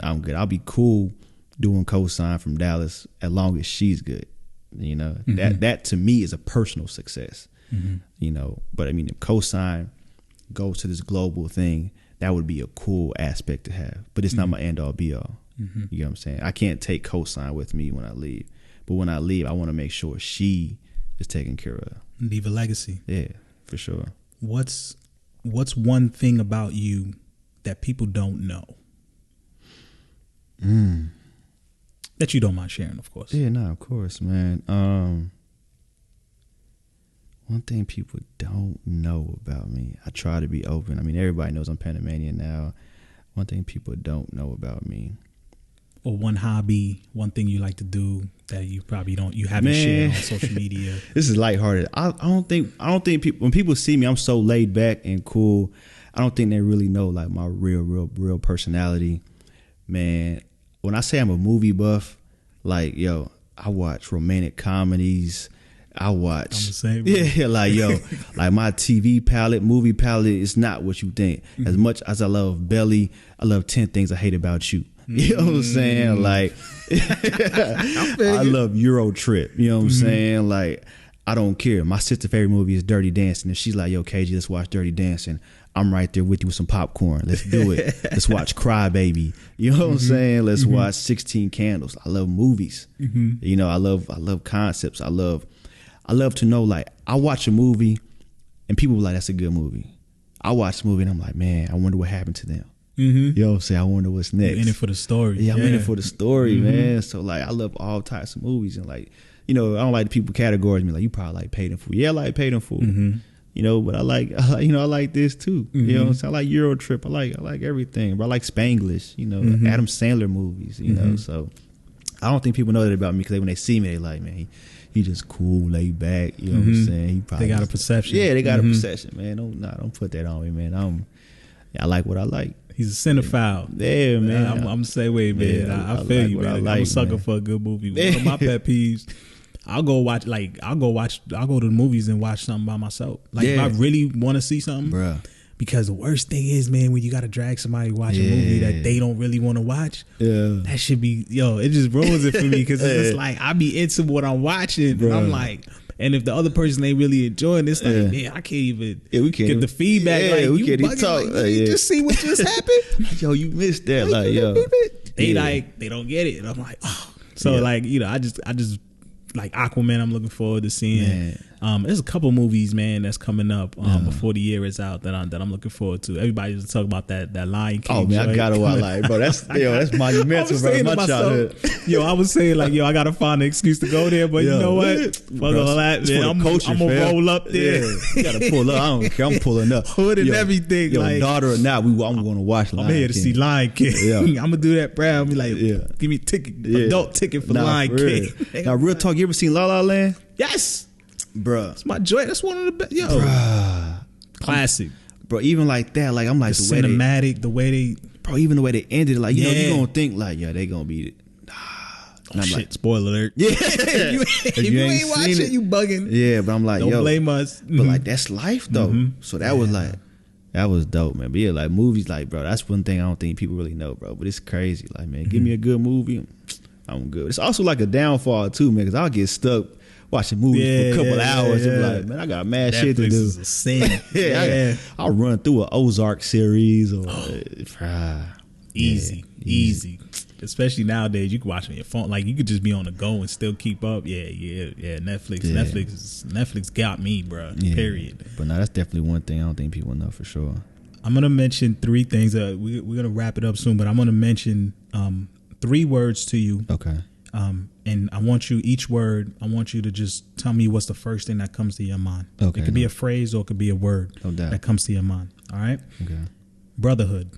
I'm good. I'll be cool doing Cosign from Dallas as long as she's good. That to me is a personal success. But I mean, if Cosign goes to this global thing, that would be a cool aspect to have. But it's not my end all be all. You know what I'm saying? I can't take Cosign with me when I leave. But when I leave, I want to make sure she is taken care of. Leave a legacy. Yeah, for sure. What's one thing about you that people don't know? That you don't mind sharing, of course. Yeah, no, of course, man. One thing people don't know about me, I try to be open. I mean, everybody knows I'm Panamanian now. One thing people don't know about me. Or one hobby, one thing you like to do that you probably haven't shared on social media. This is lighthearted. I don't think people, when people see me, I'm so laid back and cool. I don't think they really know like my real personality. Man, when I say I'm a movie buff, like, yo, I watch romantic comedies. I watch. I'm the same. Yeah, like, yo, like my movie palette is not what you think. As much as I love Belly, I love 10 Things I Hate About You. You know what I'm saying? Like, I love Euro Trip. You know what I'm saying? Like, I don't care. My sister's favorite movie is Dirty Dancing. If she's like, yo, KG, let's watch Dirty Dancing, I'm right there with you with some popcorn. Let's do it. Let's watch Cry Baby. You know what I'm saying? Let's watch 16 Candles. I love movies. I love concepts. I love to know, like, I watch a movie and people be like, that's a good movie. I watch the movie and I'm like, man, I wonder what happened to them. You know what I'm saying? I wonder what's next. You're in it for the story. Yeah, I'm in it for the story, man. So, like, I love all types of movies. And, like, I don't like the people categorize me. Like, you probably like Paid in Full. Yeah, I like Paid in Full. but I like this too. You know what I'm saying? I like Euro Trip. I like everything. But I like Spanglish, Adam Sandler movies, so I don't think people know that about me because when they see me, they like, man, he just cool, laid back. You know what I'm saying? He probably they got a perception. Yeah, they got a perception, man. Don't put that on me, man. I like what I like. He's a cinephile. Yeah, man. I'm the same way, man. Yeah, I feel like you, man. like, I'm a sucker man. for a good movie. One of my pet peeves, I'll go to the movies and watch something by myself. Like if I really want to see something, bruh. Because the worst thing is, man, when you got to drag somebody to watch a movie that they don't really want to watch, that should be, it just ruins it for me because it's just like, I be into what I'm watching and I'm like, and if the other person ain't really enjoying this, like, man, I can't even get the feedback. Yeah, like, we you can't even bugging, talk. like, you just see what just happened? Yo, you missed that. Like, yo. They don't get it. And I'm like, oh. So like, I just like Aquaman, I'm looking forward to seeing. There's a couple movies, man, that's coming up before the year is out that I'm looking forward to. Everybody's talking about that Lion King. Oh man, joint. I gotta watch, like, bro. That's monumental, bro. My childhood. I was saying like, I gotta find an excuse to go there, but you know what? Fuck all that, man. I'm gonna roll up there. Yeah, you gotta pull up. I don't care. I'm pulling up. Hood and everything. Like, daughter or not, I'm gonna watch Lion King. I'm here to see Lion King. Yeah. I'm gonna do that, bro. I'll be like, give me a ticket, adult ticket for Lion King. Now, real talk. You ever seen La La Land? Yes. Bruh. It's my joy. That's one of the best. Classic. Bro, even like that, like I'm like the cinematic, the way they even the way they ended, like, you gonna think like, they gonna be oh shit, like, spoiler alert. Yeah. if you ain't watching it, you bugging. Yeah, but I'm like, don't blame us. But like that's life though. So that was like, that was dope, man. But yeah, like movies, like, bro, that's one thing I don't think people really know, bro. But it's crazy. Like, man, give me a good movie, I'm good. It's also like a downfall too, man, because I'll get stuck watching movies for a couple hours. And be like, man, I got mad shit to do. Is a sin. I'll run through an Ozark series or easy. Especially nowadays, you can watch on your phone. Like, you could just be on the go and still keep up. Yeah. Netflix got me, bro. Period. But no, that's definitely one thing I don't think people know for sure. I'm gonna mention 3 things. We're gonna wrap it up soon, but I'm gonna mention 3 words to you. Okay. And I want you to just tell me what's the first thing that comes to your mind. Okay. It could be a phrase or it could be a word that comes to your mind. All right? Okay. Brotherhood.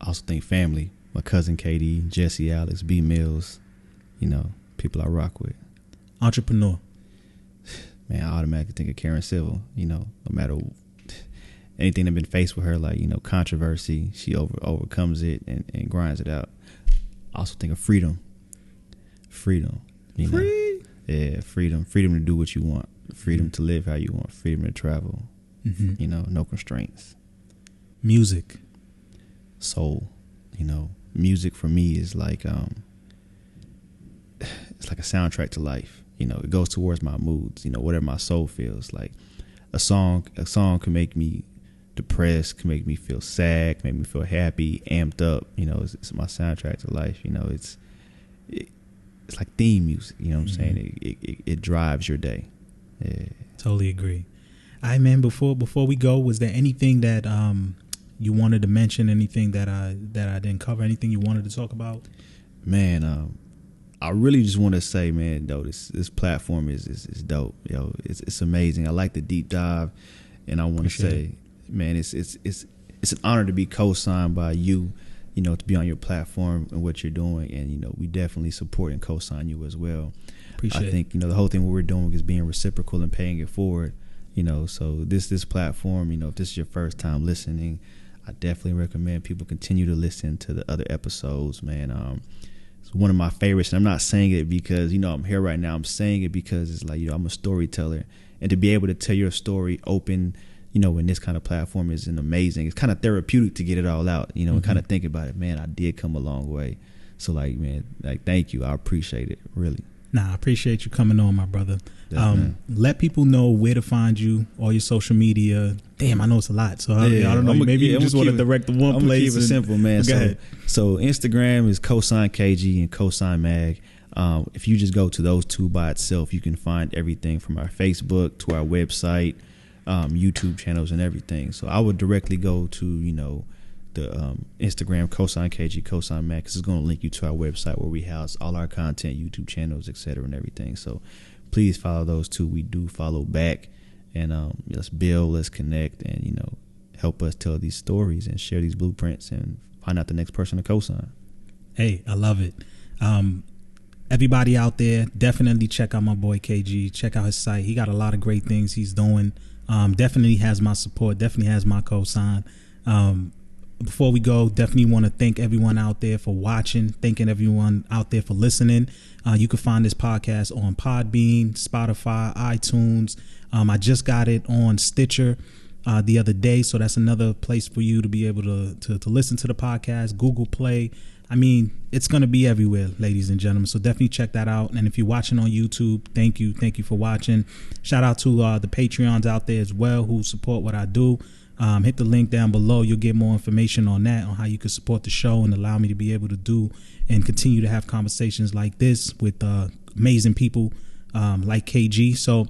I also think family. My cousin KD, Jesse, Alex, B Mills, people I rock with. Entrepreneur. Man, I automatically think of Karen Civil, no matter anything that's been faced with her, like, controversy, she overcomes it and grinds it out. I also think of freedom. Freedom. Free? Yeah, freedom. Freedom to do what you want. Freedom to live how you want. Freedom to travel. No constraints. Music. Soul. Music for me is like it's like a soundtrack to life. It goes towards my moods, whatever my soul feels. Like a song can make me depressed, can make me feel sad, can make me feel happy, amped up. It's my soundtrack to life. It's like theme music. You know what I'm saying? It drives your day. Yeah. Totally agree. All right, man. Before we go, was there anything that you wanted to mention? Anything that I didn't cover? Anything you wanted to talk about? Man, I really just want to say, man, though, this platform is dope. It's amazing. I like the deep dive, and I want to say, man, it's an honor to be co-signed by you, to be on your platform and what you're doing, and we definitely support and co-sign you as well. Appreciate I think the whole thing what we're doing is being reciprocal and paying it forward. So this platform, if this is your first time listening, I definitely recommend people continue to listen to the other episodes, man. It's one of my favorites, and I'm not saying it because I'm here right now. I'm saying it because it's like I'm a storyteller, and to be able to tell your story open, in this kind of platform is amazing. It's kind of therapeutic to get it all out, and kind of think about it. Man, I did come a long way. So thank you. I appreciate it, really. Nah, I appreciate you coming on, my brother. Let people know where to find you, all your social media. Damn, I know it's a lot, so I don't know. Maybe you just want to direct the one place. I'm keep it simple, man. Go ahead. So Instagram is Cosign KG and Cosign Mag. If you just go to those 2 by itself, you can find everything from our Facebook to our website, YouTube channels, and everything. So I would directly go to the Instagram Cosign KG Cosign Mag, because it's going to link you to our website where we house all our content, YouTube channels, etc., and everything. So please follow those 2. We do follow back, and let's build, let's connect, and help us tell these stories and share these blueprints and find out the next person to cosign. Hey, I love it. Everybody out there, definitely check out my boy KG. Check out his site. He got a lot of great things he's doing. Definitely has my support. Definitely has my cosign. Before we go, definitely want to thank everyone out there for watching. Thanking everyone out there for listening. You can find this podcast on Podbean, Spotify, iTunes. I just got it on Stitcher the other day, so that's another place for you to be able to listen to the podcast. Google Play. I mean, it's going to be everywhere, ladies and gentlemen. So definitely check that out. And if you're watching on YouTube, thank you. Thank you for watching. Shout out to the Patreons out there as well who support what I do. Hit the link down below. You'll get more information on that, on how you can support the show and allow me to be able to do and continue to have conversations like this with amazing people like KG. So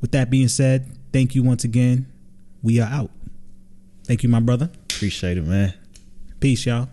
with that being said, thank you once again. We are out. Thank you, my brother. Appreciate it, man. Peace, y'all.